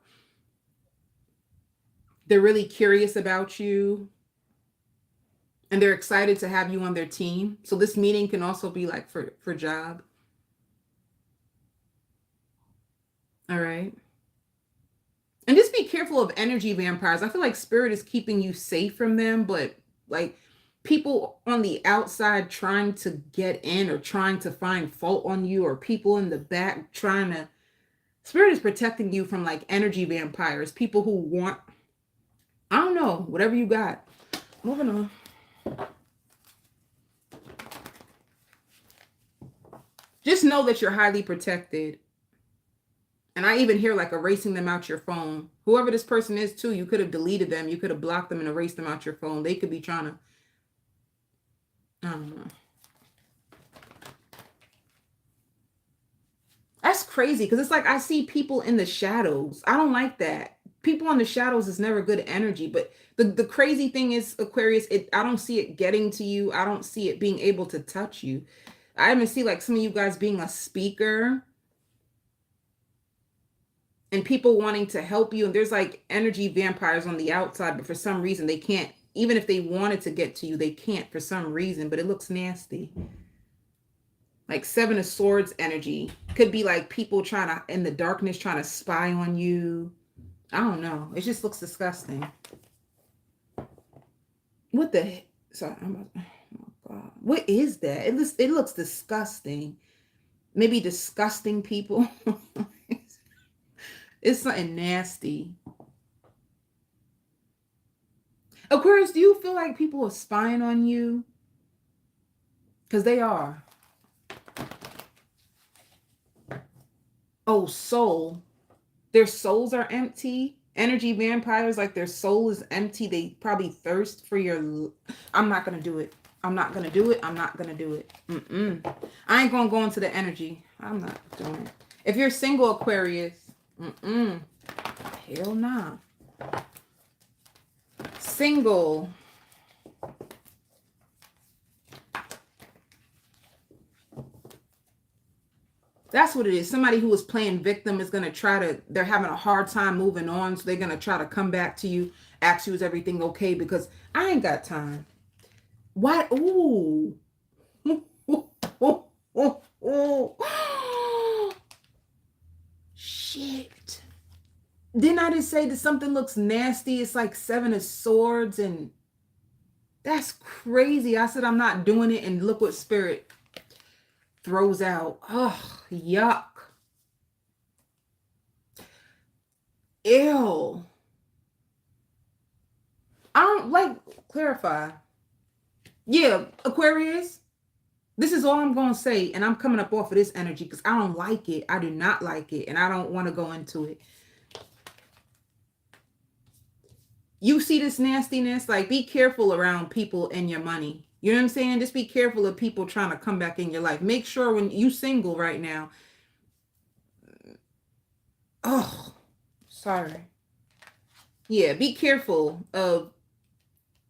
They're really curious about you and they're excited to have you on their team. So this meeting can also be like for job. All right. And just be careful of energy vampires. I feel like spirit is keeping you safe from them, but like people on the outside trying to get in or trying to find fault on you, or people in the back trying to, spirit is protecting you from like energy vampires, people who want, I don't know, whatever you got. Moving on. Just know that you're highly protected. And I even hear like erasing them out your phone. Whoever this person is, too, you could have deleted them. You could have blocked them and erased them out your phone. They could be trying to, I don't know. That's crazy because it's like I see people in the shadows. I don't like that. People in the shadows is never good energy. But the crazy thing is, Aquarius, I don't see it getting to you. I don't see it being able to touch you. I even see like some of you guys being a speaker and people wanting to help you. And there's like energy vampires on the outside, but for some reason they can't. Even if they wanted to get to you, they can't for some reason, but it looks nasty. Like Seven of Swords energy. Could be like people trying to, in the darkness, trying to spy on you. I don't know. It just looks disgusting. What the, sorry, oh God. What is that? It looks disgusting. Maybe disgusting people. It's something nasty. Aquarius, do you feel like people are spying on you? Because they are. Oh, soul. Their souls are empty. Energy vampires, like their soul is empty. They probably thirst for your... I'm not going to do it. I'm not going to do it. I'm not going to do it. I ain't going to go into the energy. I'm not doing it. If you're single, Aquarius, hell nah. Single. That's what it is. Somebody who is playing victim is going to try to, they're having a hard time moving on. So they're going to try to come back to you, ask you, is everything okay? Because I ain't got time. What? Ooh. Shit. Didn't I just say that something looks nasty? It's like Seven of Swords, and that's crazy. I said I'm not doing it, and look what spirit throws out. Oh, yuck. Ew. I don't like, clarify. Yeah, Aquarius. This is all I'm going to say. And I'm coming up off of this energy because I don't like it. I do not like it. And I don't want to go into it. You see this nastiness? Like, be careful around people and your money. You know what I'm saying? Just be careful of people trying to come back in your life. Make sure when you single right now. Oh, sorry. Yeah, be careful of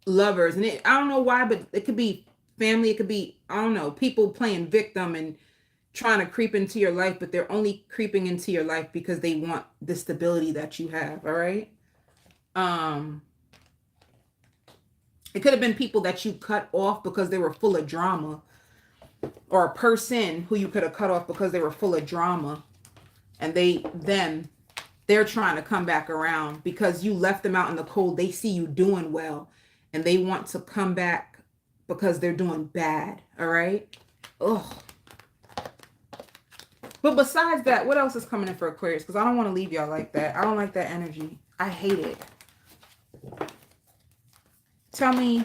lovers. And I don't know why, but it could be family. It could be, I don't know, people playing victim and trying to creep into your life, but they're only creeping into your life because they want the stability that you have. All right. Um, it could have been people that you cut off because they were full of drama, or a person who you could have cut off because they were full of drama, and they're trying to come back around because you left them out in the cold. They see you doing well and they want to come back because they're doing bad. All right. Ugh. But besides that, what else is coming in for Aquarius? Because I don't want to leave y'all like that. I don't like that energy. I hate it. Tell me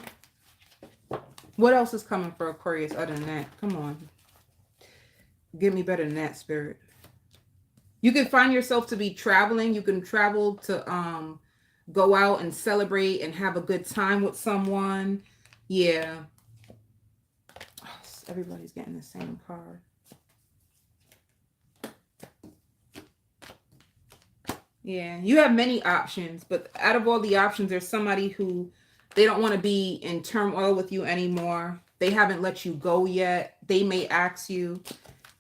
what else is coming for Aquarius other than that. Come on. Give me better than that, Spirit. You can find yourself to be traveling. You can travel to go out and celebrate and have a good time with someone. Yeah. Oh, everybody's getting the same card. Yeah, you have many options, but out of all the options, there's somebody who they don't want to be in turmoil with you anymore. They haven't let you go yet. They may ask you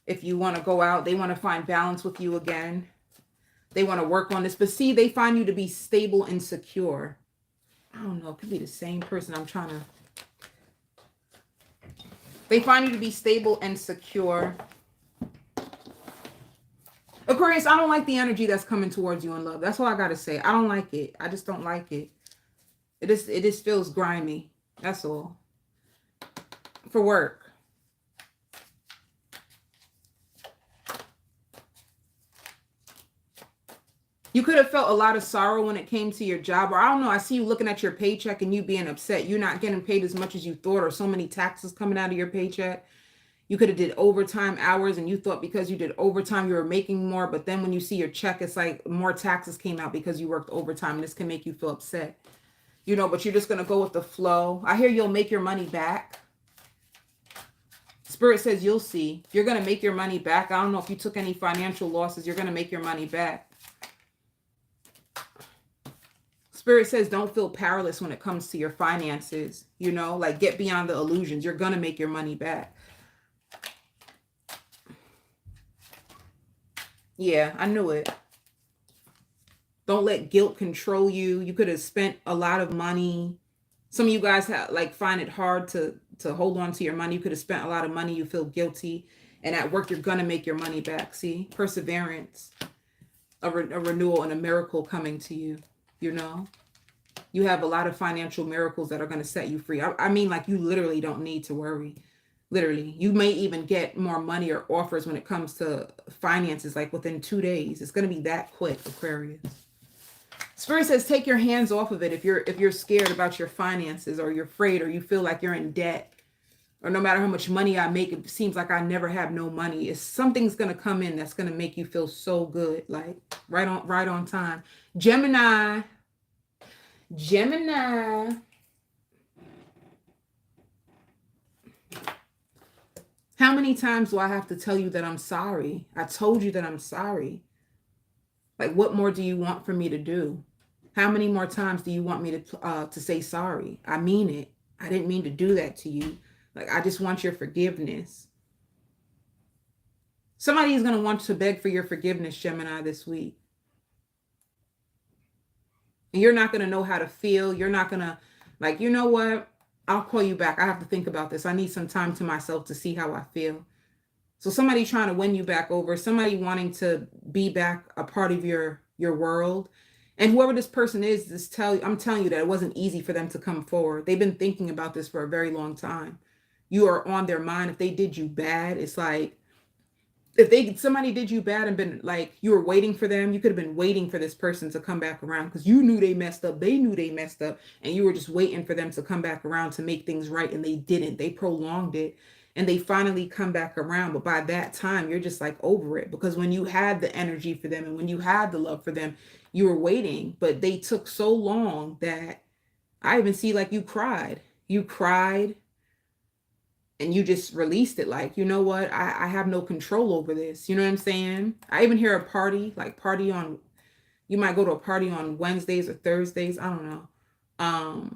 if you want to go out. They want to find balance with you again. They want to work on this. But see, they find you to be stable and secure. I don't know. It could be the same person. They find you to be stable and secure. Aquarius, I don't like the energy that's coming towards you in love. That's all I got to say. I don't like it. I just don't like it. It just feels grimy. That's all. For work. You could have felt a lot of sorrow when it came to your job. Or I don't know, I see you looking at your paycheck and you being upset. You're not getting paid as much as you thought, or so many taxes coming out of your paycheck. You could have did overtime hours and you thought because you did overtime, you were making more. But then when you see your check, it's like more taxes came out because you worked overtime. And this can make you feel upset. You know, but you're just going to go with the flow. I hear you'll make your money back. Spirit says you'll see. You're going to make your money back. I don't know if you took any financial losses. You're going to make your money back. Spirit says don't feel powerless when it comes to your finances. You know, like get beyond the illusions. You're going to make your money back. Yeah, I knew it. Don't let guilt control you. You could have spent a lot of money. Some of you guys find it hard to hold on to your money. You could have spent a lot of money. You feel guilty. And at work, you're going to make your money back. See? Perseverance. A renewal and a miracle coming to you. You know? You have a lot of financial miracles that are going to set you free. I mean, like, you literally don't need to worry. Literally, you may even get more money or offers when it comes to finances, like within 2 days. It's going to be that quick, Aquarius. Spirit says take your hands off of it if you're scared about your finances, or you're afraid, or you feel like you're in debt, or no matter how much money I make, it seems like I never have no money. It's something's going to come in that's going to make you feel so good, like right on time. Gemini. How many times do I have to tell you that I'm sorry? I told you that I'm sorry. Like, what more do you want for me to do? How many more times do you want me to say sorry? I mean it. I didn't mean to do that to you. Like, I just want your forgiveness. Somebody is going to want to beg for your forgiveness, Gemini, this week. And you're not going to know how to feel. You're not going to, like, you know what? I'll call you back. I have to think about this. I need some time to myself to see how I feel. So somebody trying to win you back over, somebody wanting to be back a part of your world. And whoever this person is, I'm telling you that it wasn't easy for them to come forward. They've been thinking about this for a very long time. You are on their mind. If they did you bad, it's like If somebody did you bad and been like, you were waiting for them, you could have been waiting for this person to come back around because you knew they messed up. They knew they messed up. And you were just waiting for them to come back around to make things right. And they didn't. They prolonged it. And they finally come back around. But by that time, you're just like over it. Because when you had the energy for them and when you had the love for them, you were waiting. But they took so long that I even see like you cried. You cried and you just released it like, you know what, I have no control over this. You know what I'm saying? I even hear a party, like party on, you might go to a party on Wednesdays or Thursdays. I don't know.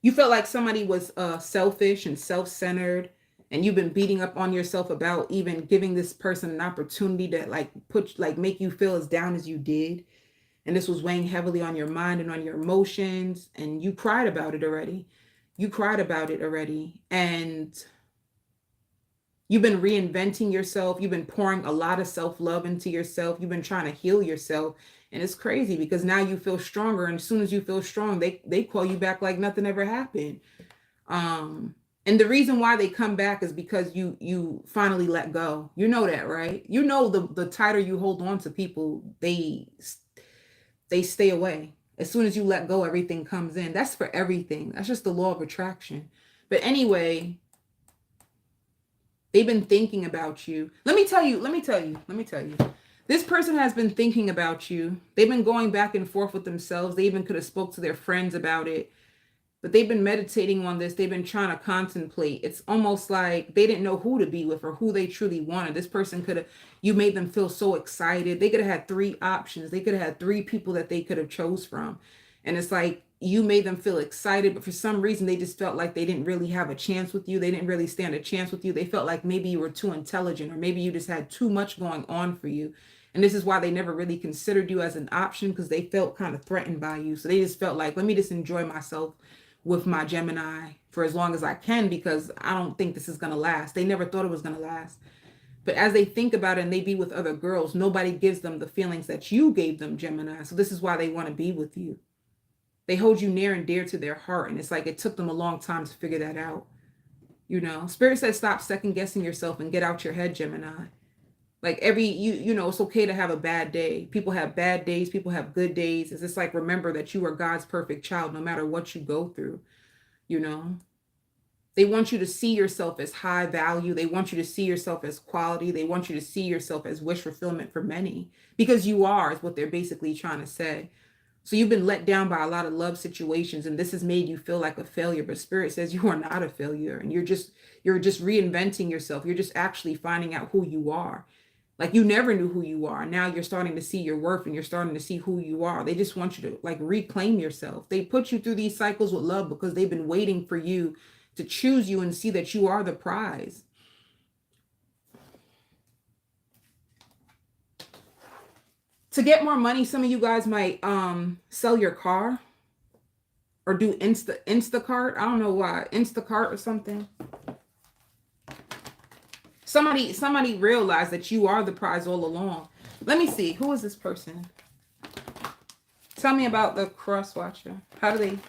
You felt like somebody was selfish and self-centered, and you've been beating up on yourself about even giving this person an opportunity to like put, like make you feel as down as you did. And this was weighing heavily on your mind and on your emotions, and you cried about it already. You cried about it already. And you've been reinventing yourself. You've been pouring a lot of self-love into yourself. You've been trying to heal yourself. And it's crazy because now you feel stronger. And as soon as you feel strong, they call you back like nothing ever happened. And the reason why they come back is because you finally let go. You know that, right? You know the tighter you hold on to people, they stay away. As soon as you let go, everything comes in. That's for everything. That's just the law of attraction. But anyway, they've been thinking about you. Let me tell you. This person has been thinking about you. They've been going back and forth with themselves. They even could have spoke to their friends about it. But they've been meditating on this. They've been trying to contemplate. It's almost like they didn't know who to be with or who they truly wanted. This person could have, you made them feel so excited. They could have had three options. They could have had three people that they could have chose from. And it's like you made them feel excited, but for some reason they just felt like they didn't really have a chance with you. They didn't really stand a chance with you. They felt like maybe you were too intelligent, or maybe you just had too much going on for you. And this is why they never really considered you as an option, because they felt kind of threatened by you. So they just felt like, let me just enjoy myself with my Gemini for as long as I can, because I don't think this is going to last. They never thought it was going to last. But as they think about it and they be with other girls, nobody gives them the feelings that you gave them, Gemini. So this is why they want to be with you. They hold you near and dear to their heart. And it's like it took them a long time to figure that out. You know, Spirit says stop second guessing yourself and get out your head, Gemini. Like you know, it's okay to have a bad day. People have bad days. People have good days. It's just like, remember that you are God's perfect child, no matter what you go through, you know. They want you to see yourself as high value. They want you to see yourself as quality. They want you to see yourself as wish fulfillment for many, because you are, is what they're basically trying to say. So you've been let down by a lot of love situations, and this has made you feel like a failure. But Spirit says you are not a failure, and you're just reinventing yourself. You're just actually finding out who you are. Like you never knew who you are. Now you're starting to see your worth and you're starting to see who you are. They just want you to like reclaim yourself. They put you through these cycles with love because they've been waiting for you to choose you and see that you are the prize. To get more money, some of you guys might sell your car or do Instacart. I don't know why. Instacart or something. Somebody realized that you are the prize all along. Let me see. Who is this person? Tell me about the cross watcher. How do they?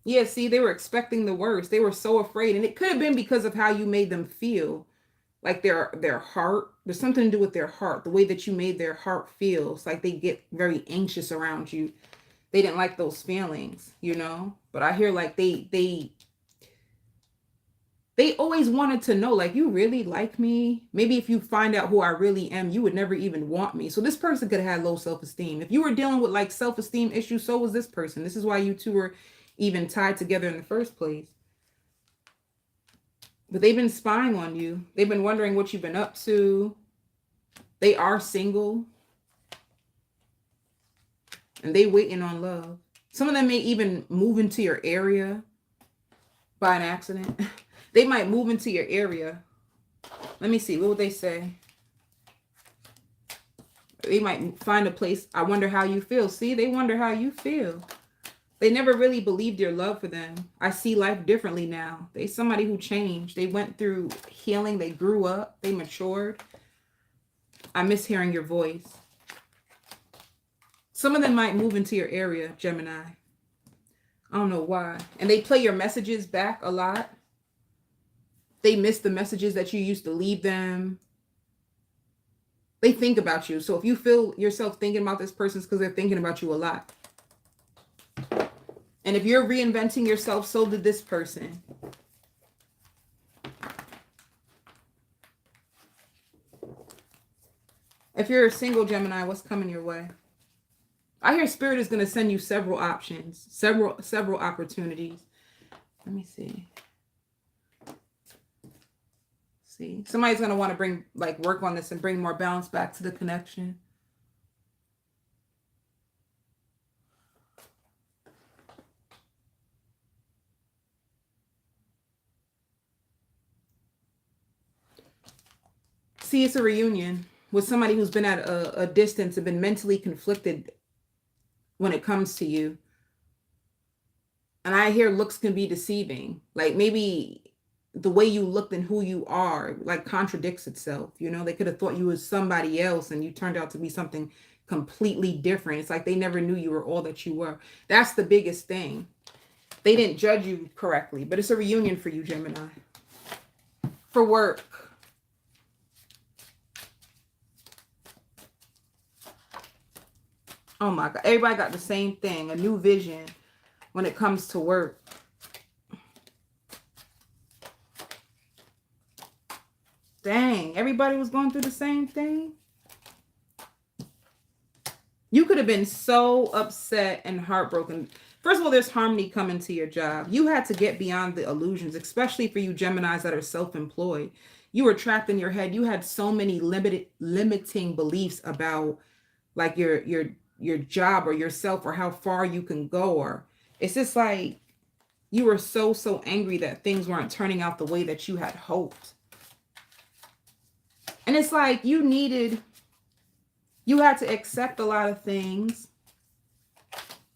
Yeah, see, they were expecting the worst. They were so afraid. And it could have been because of how you made them feel. Like their heart. There's something to do with their heart. The way that you made their heart feel. It's like they get very anxious around you. They didn't like those feelings, you know? But I hear like they always wanted to know, like, you really like me? Maybe if you find out who I really am, you would never even want me. So this person could have had low self-esteem. If you were dealing with like self-esteem issues, so was this person. This is why you two were even tied together in the first place. But they've been spying on you. They've been wondering what you've been up to. They are single. And they waiting on love. Some of them may even move into your area by an accident. They might move into your area. Let me see. What would they say? They might find a place. I wonder how you feel. See, they wonder how you feel. They never really believed your love for them. I see life differently now. They somebody who changed. They went through healing. They grew up. They matured. I miss hearing your voice. Some of them might move into your area, Gemini. I don't know why. And they play your messages back a lot. They miss the messages that you used to leave them. They think about you. So if you feel yourself thinking about this person, it's because they're thinking about you a lot. And if you're reinventing yourself, so did this person. If you're a single Gemini, what's coming your way? I hear Spirit is going to send you several options, several opportunities. Let me see. See, somebody's going to want to bring, like, work on this and bring more balance back to the connection. See, it's a reunion with somebody who's been at a distance and been mentally conflicted when it comes to you. And I hear looks can be deceiving. Like, maybe the way you looked and who you are, like, contradicts itself. You know, they could have thought you was somebody else and you turned out to be something completely different. It's like they never knew you were all that you were. That's the biggest thing. They didn't judge you correctly, but it's a reunion for you, Gemini. For work. Oh my God. Everybody got the same thing. A new vision when it comes to work. Dang. Everybody was going through the same thing. You could have been so upset and heartbroken. First of all, there's harmony coming to your job. You had to get beyond the illusions, especially for you Geminis that are self-employed. You were trapped in your head. You had so many limiting beliefs about, like, your job or yourself or how far you can go. Or it's just like you were so angry that things weren't turning out the way that you had hoped. And it's like you had to accept a lot of things.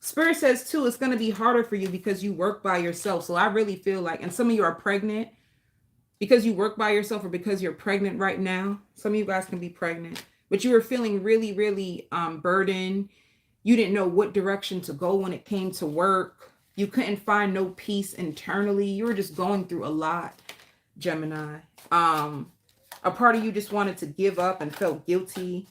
Spirit says too, it's going to be harder for you because you work by yourself. So I really feel like, and some of you are pregnant because you work by yourself or because you're pregnant right now. Some of you guys can be pregnant, but you were feeling really burdened. You didn't know what direction to go when it came to work. You couldn't find no peace internally. You were just going through a lot, Gemini. A part of you just wanted to give up and felt guilty.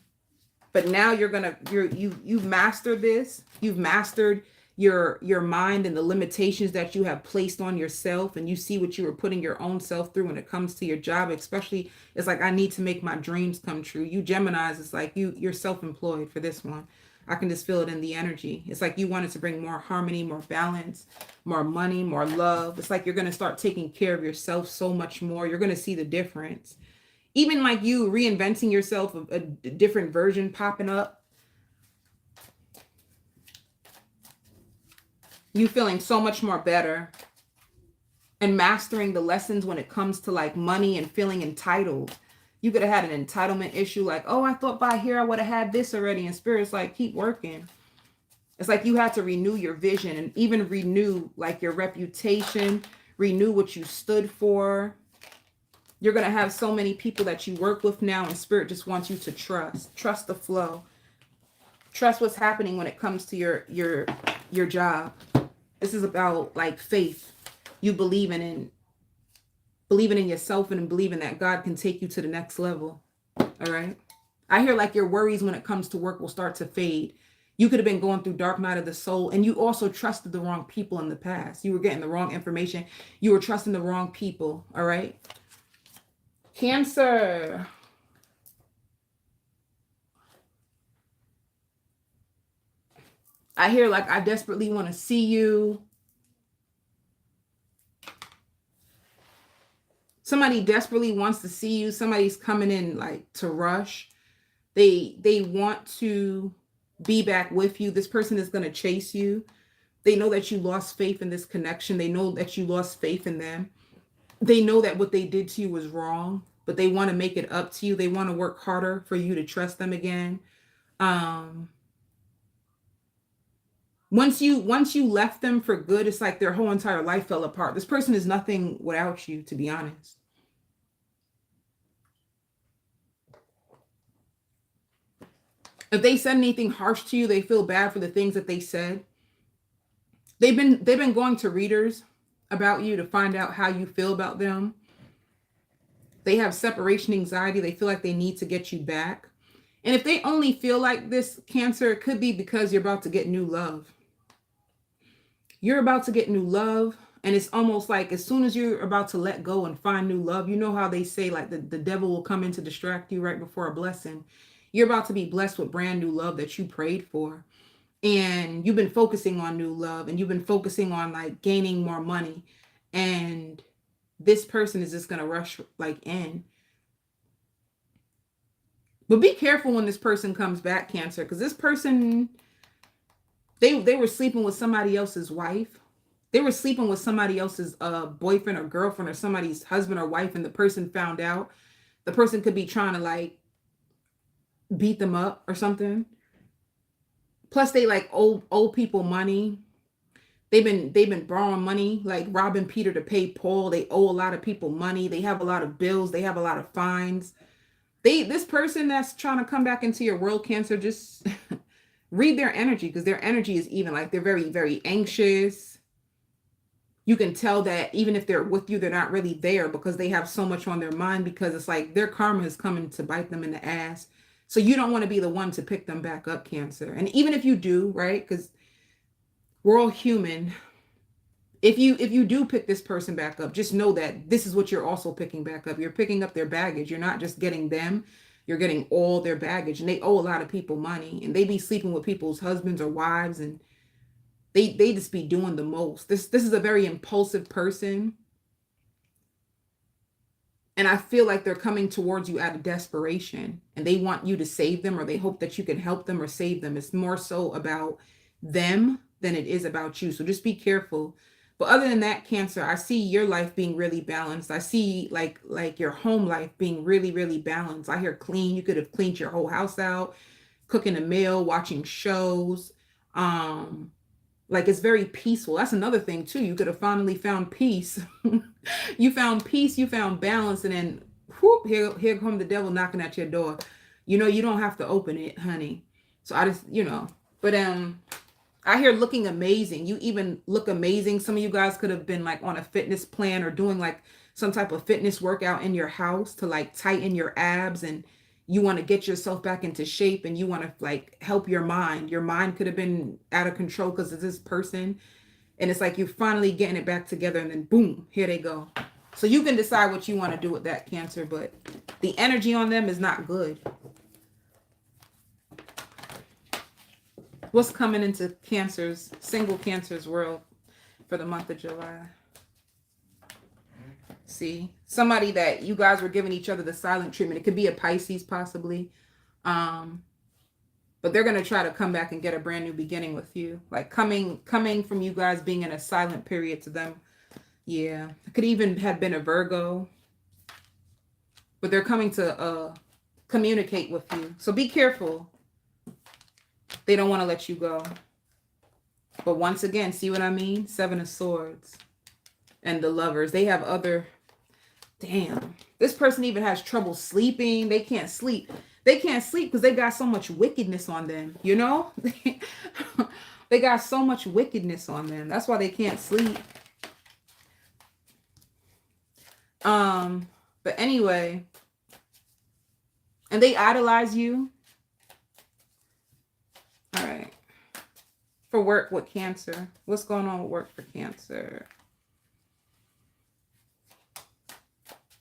But now you've mastered this. You've mastered your mind and the limitations that you have placed on yourself, and you see what you were putting your own self through when it comes to your job. Especially, it's like, I need to make my dreams come true. You Geminis, it's like you're self-employed for this one. I can just feel it in the energy. It's like you wanted to bring more harmony, more balance, more money, more love. It's like you're going to start taking care of yourself so much more. You're going to see the difference. Even like you reinventing yourself, a different version popping up. You feeling so much more better and mastering the lessons when it comes to, like, money and feeling entitled. You could have had an entitlement issue, like, oh, I thought by here I would have had this already. And Spirit's like, keep working. It's like you had to renew your vision and even renew, like, your reputation, renew what you stood for. You're going to have so many people that you work with now, and Spirit just wants you to trust the flow. Trust what's happening when it comes to your job. This is about, like, faith. You believing in yourself and believing that God can take you to the next level. All right. I hear like your worries when it comes to work will start to fade. You could have been going through dark night of the soul, and you also trusted the wrong people in the past. You were getting the wrong information. You were trusting the wrong people. All right. Cancer. I hear like, I desperately want to see you. Somebody desperately wants to see you. Somebody's coming in like to rush. They want to be back with you. This person is going to chase you. They know that you lost faith in this connection. They know that you lost faith in them. They know that what they did to you was wrong, but they want to make it up to you. They want to work harder for you to trust them again. Once you left them for good, it's like their whole entire life fell apart. This person is nothing without you, to be honest. If they said anything harsh to you, they feel bad for the things that they said. They've been going to readers about you to find out how you feel about them. They have separation anxiety. They feel like they need to get you back. And if they only feel like this, Cancer, it could be because you're about to get new love. You're about to get new love. And it's almost like as soon as you're about to let go and find new love, you know how they say like the devil will come in to distract you right before a blessing. You're about to be blessed with brand new love that you prayed for. And you've been focusing on new love and you've been focusing on like gaining more money. And this person is just going to rush like in. But be careful when this person comes back, Cancer, because this person, they were sleeping with somebody else's wife. They were sleeping with somebody else's boyfriend or girlfriend or somebody's husband or wife, and the person found out. The person could be trying to like beat them up or something. Plus, they like owe people money. They've been borrowing money, like robbing Peter to pay Paul. They owe a lot of people money. They have a lot of bills. They have a lot of fines. This person that's trying to come back into your world, Cancer, just read their energy, because their energy is even like they're very, very anxious. You can tell that even if they're with you, they're not really there because they have so much on their mind, because it's like their karma is coming to bite them in the ass. So you don't want to be the one to pick them back up, Cancer. And even if you do, right? Because we're all human. If you do pick this person back up, just know that this is what you're also picking back up. You're picking up their baggage. You're not just getting them. You're getting all their baggage. And they owe a lot of people money. And they be sleeping with people's husbands or wives. And they just be doing the most. This is a very impulsive person. And I feel like they're coming towards you out of desperation. And they want you to save them, or they hope that you can help them or save them. It's more so about them than it is about you. So just be careful. But other than that, Cancer, I see your life being really balanced. I see like your home life being really, really balanced. I hear clean. You could have cleaned your whole house out, cooking a meal, watching shows. Like it's very peaceful. That's another thing too. You could have finally found peace. You found peace, you found balance, and then whoop, here come the devil knocking at your door. You know, you don't have to open it, honey. So I just, but I hear looking amazing. You even look amazing. Some of you guys could have been like on a fitness plan or doing like some type of fitness workout in your house to like tighten your abs, and you want to get yourself back into shape, and you want to like help your mind. Your mind could have been out of control because of this person. And it's like you're finally getting it back together, and then boom, here they go. So you can decide what you want to do with that, Cancer, but the energy on them is not good. What's coming into single Cancer's world for the month of July? See, somebody that you guys were giving each other the silent treatment. It could be a Pisces possibly. But they're going to try to come back and get a brand new beginning with you. Like coming from you guys being in a silent period to them. Yeah. It could even have been a Virgo. But they're coming to communicate with you. So be careful. They don't want to let you go. But once again, see what I mean? 7 of Swords. And the Lovers. They have other... Damn. This person even has trouble sleeping. They can't sleep. They can't sleep because they got so much wickedness on them. You know? They got so much wickedness on them. That's why they can't sleep. But anyway. And they idolize you. All right. For work with Cancer. What's going on with work for Cancer?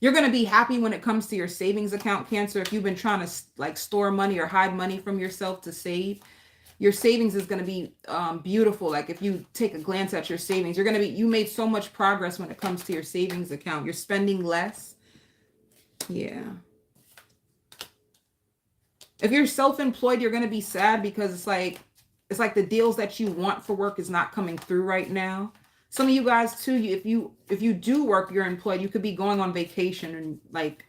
You're going to be happy when it comes to your savings account, Cancer. If you've been trying to like store money or hide money from yourself to save, your savings is going to be beautiful. Like if you take a glance at your savings, you made so much progress when it comes to your savings account. You're spending less. Yeah. If you're self-employed, you're going to be sad because it's like the deals that you want for work is not coming through right now. Some of you guys too, if you do work, you're employed, you could be going on vacation, and like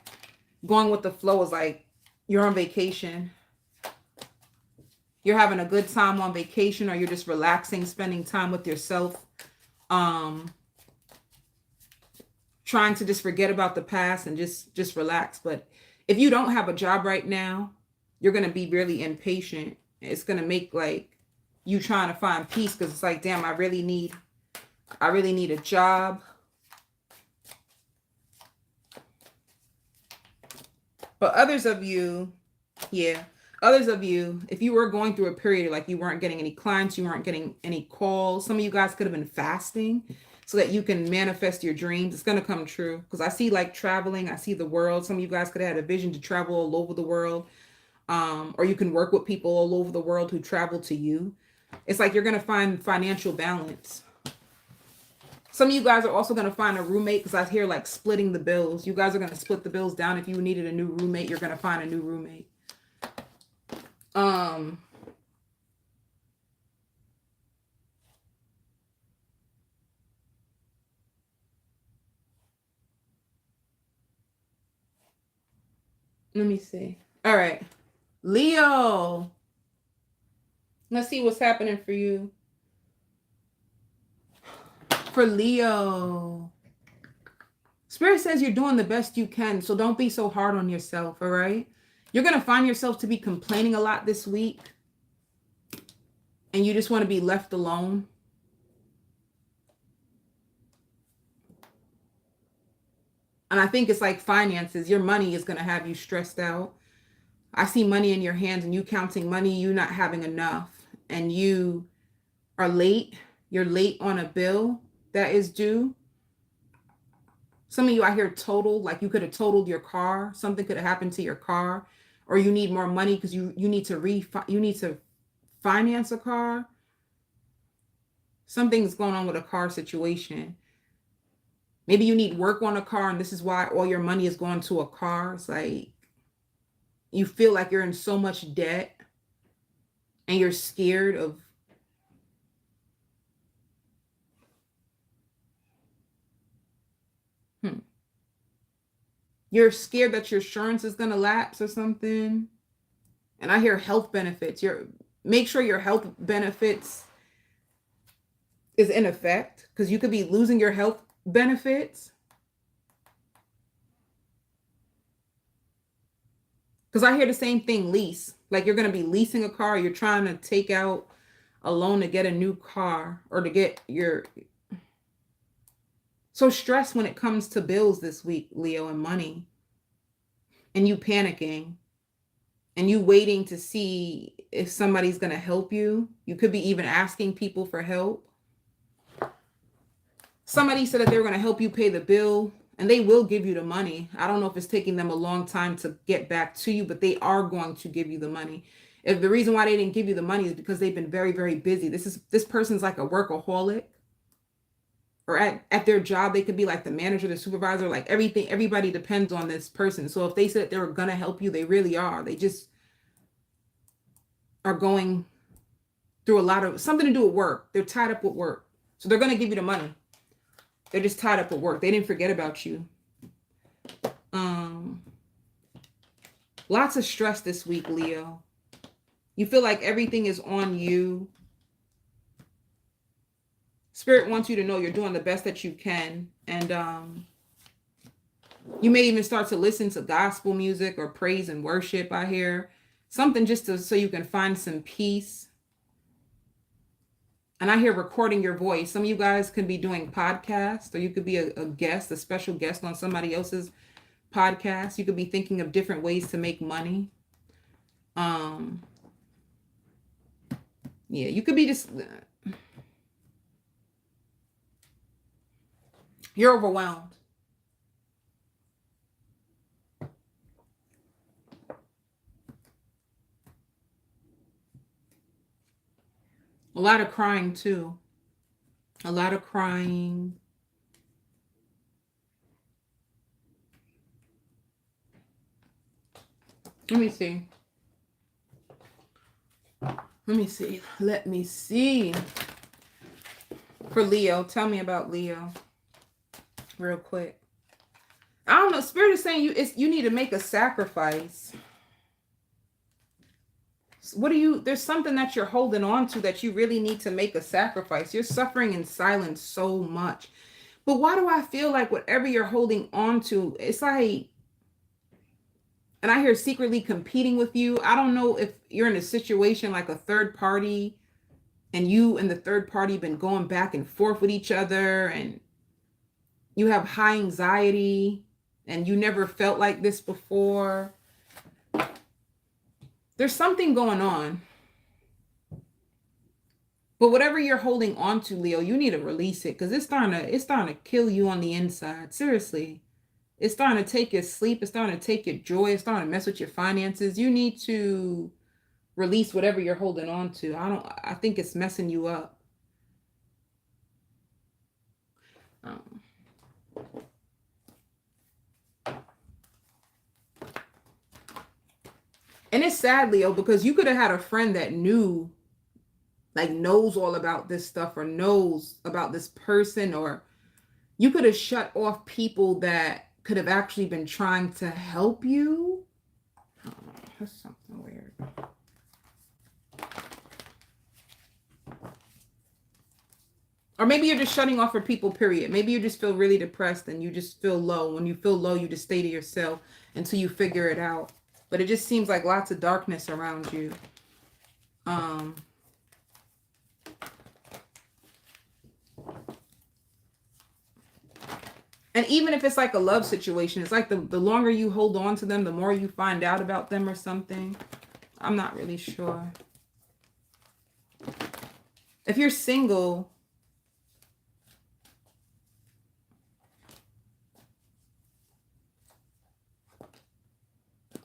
going with the flow is like you're on vacation. You're having a good time on vacation, or you're just relaxing, spending time with yourself. Trying to just forget about the past and just relax. But if you don't have a job right now, you're going to be really impatient. It's going to make like you trying to find peace because it's like, damn, I really need a job. But others of you, yeah, others of you, if you were going through a period like you weren't getting any clients, you weren't getting any calls, some of you guys could have been fasting so that you can manifest your dreams. It's going to come true because I see like traveling. I see the world. Some of you guys could have had a vision to travel all over the world. Or you can work with people all over the world who travel to you. It's like you're going to find financial balance. Some of you guys are also going to find a roommate because I hear like splitting the bills. You guys are going to split the bills down. If you needed a new roommate, you're going to find a new roommate. Let me see. All right. Leo. Let's see what's happening for you. For Leo. Spirit says you're doing the best you can, so don't be so hard on yourself, all right? You're going to find yourself to be complaining a lot this week, and you just want to be left alone. And I think it's like finances. Your money is going to have you stressed out. I see money in your hands and you counting money, you not having enough, and you are late. You're late on a bill that is due. Some of you out here totaled, like you could have totaled your car. Something could have happened to your car, or you need more money because you need to finance a car. Something's going on with a car situation. Maybe you need work on a car, and this is why all your money is going to a car. It's like you feel like you're in so much debt, and you're scared of You're scared that your insurance is going to lapse or something. And I hear health benefits. Make sure your health benefits is in effect because you could be losing your health benefits. Because I hear the same thing, lease. Like you're going to be leasing a car. You're trying to take out a loan to get a new car or to get your... So stress when it comes to bills this week, Leo, and money. And you panicking. And you waiting to see if somebody's going to help you. You could be even asking people for help. Somebody said that they were going to help you pay the bill, and they will give you the money. I don't know if it's taking them a long time to get back to you, but they are going to give you the money. If the reason why they didn't give you the money is because they've been very, very busy. This person's like a workaholic. Or at their job, they could be like the manager, the supervisor, like everybody depends on this person. So if they said they were going to help you, they really are. They just are going through a lot of something to do with work. They're tied up with work. So they're going to give you the money. They're just tied up with work. They didn't forget about you. Lots of stress this week, Leo. You feel like everything is on you. Spirit wants you to know you're doing the best that you can. And you may even start to listen to gospel music or praise and worship, I hear. Something just so you can find some peace. And I hear recording your voice. Some of you guys could be doing podcasts, or you could be a guest, a special guest on somebody else's podcast. You could be thinking of different ways to make money. Yeah, you could be just... You're overwhelmed. A lot of crying too. A lot of crying. Let me see. Let me see. For Leo, tell me about Leo. Real quick. I don't know. Spirit is saying you need to make a sacrifice. There's something that you're holding on to that you really need to make a sacrifice. You're suffering in silence so much. But why do I feel like whatever you're holding on to, it's like, and I hear secretly competing with you. I don't know if you're in a situation like a third party and you and the third party been going back and forth with each other, and you have high anxiety, and you never felt like this before. There's something going on. But whatever you're holding on to, Leo, you need to release it, because it's starting to kill you on the inside. Seriously. It's starting to take your sleep. It's starting to take your joy. It's starting to mess with your finances. You need to release whatever you're holding on to. I think it's messing you up. Um, and it's sad, Leo, because you could have had a friend that knows all about this stuff, or knows about this person, or you could have shut off people that could have actually been trying to help you. Oh, that's something weird. Or maybe you're just shutting off for people, period. Maybe you just feel really depressed and you just feel low. When you feel low, you just stay to yourself until you figure it out. But it just seems like lots of darkness around you. And even if it's like a love situation, it's like the longer you hold on to them, the more you find out about them or something. I'm not really sure. If you're single,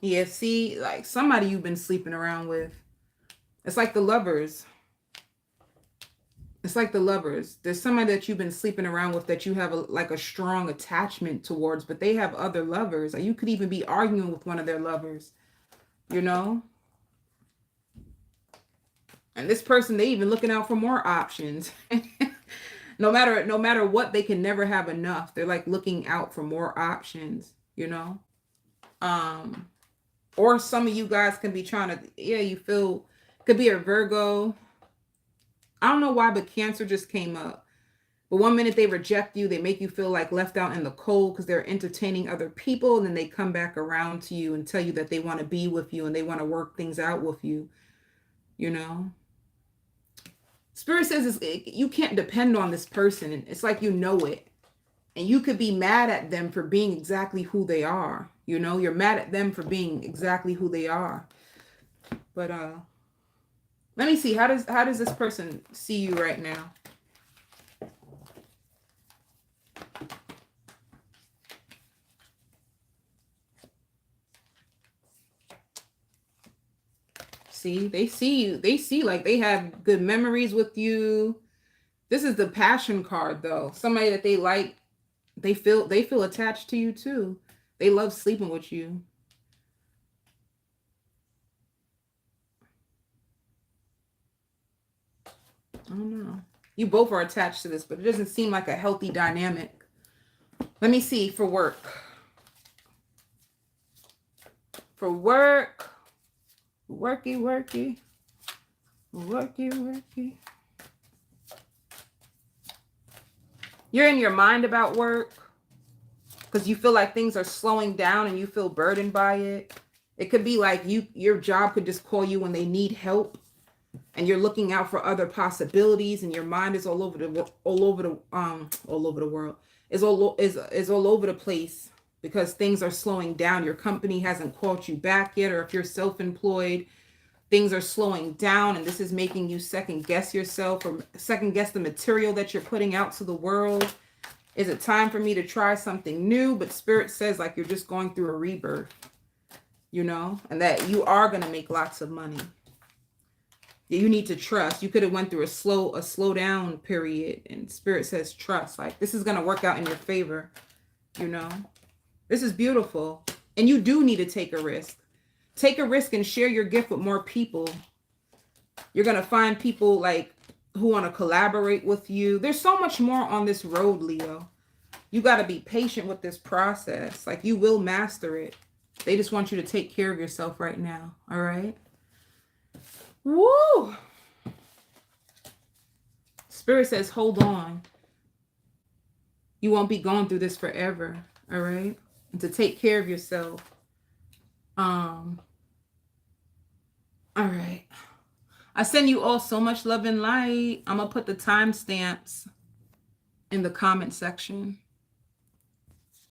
yeah, see, like somebody you've been sleeping around with. It's like the lovers. It's like the lovers. There's somebody that you've been sleeping around with that you have like a strong attachment towards, but they have other lovers. Or you could even be arguing with one of their lovers, you know? And this person, they even looking out for more options. No matter what, they can never have enough. They're like looking out for more options, you know? Or some of you guys can be trying to, yeah, you feel, could be a Virgo. I don't know why, but Cancer just came up. But one minute they reject you, they make you feel like left out in the cold because they're entertaining other people. And then they come back around to you and tell you that they want to be with you and they want to work things out with you, you know? Spirit says you can't depend on this person. And it's like you know it. And you could be mad at them for being exactly who they are. You know, you're mad at them for being exactly who they are. But let me see. How does this person see you right now? See, they see you. They see like they have good memories with you. This is the passion card though. Somebody that they like, they feel attached to you too. They love sleeping with you. I don't know. You both are attached to this, but it doesn't seem like a healthy dynamic. Let me see for work. For work. Worky, worky. Worky, worky. You're in your mind about work because you feel like things are slowing down and you feel burdened by it. It could be like your job could just call you when they need help, and you're looking out for other possibilities, and your mind is all over the world. Is all over the place because things are slowing down. Your company hasn't called you back yet, or if you're self-employed, things are slowing down, and this is making you second guess yourself or second guess the material that you're putting out to the world. Is it time for me to try something new? But Spirit says like you're just going through a rebirth, you know, and that you are going to make lots of money. You need to trust. You could have went through a slow down period, and Spirit says trust. Like this is going to work out in your favor, you know. This is beautiful, and you do need to take a risk. Take a risk and share your gift with more people. You're going to find people like who want to collaborate with you. There's so much more on this road, Leo. You got to be patient with this process. Like you will master it. They just want you to take care of yourself right now. All right. Woo. Spirit says, hold on. You won't be going through this forever. All right. And to take care of yourself. All right. I send you all so much love and light. I'm going to put the timestamps in the comment section.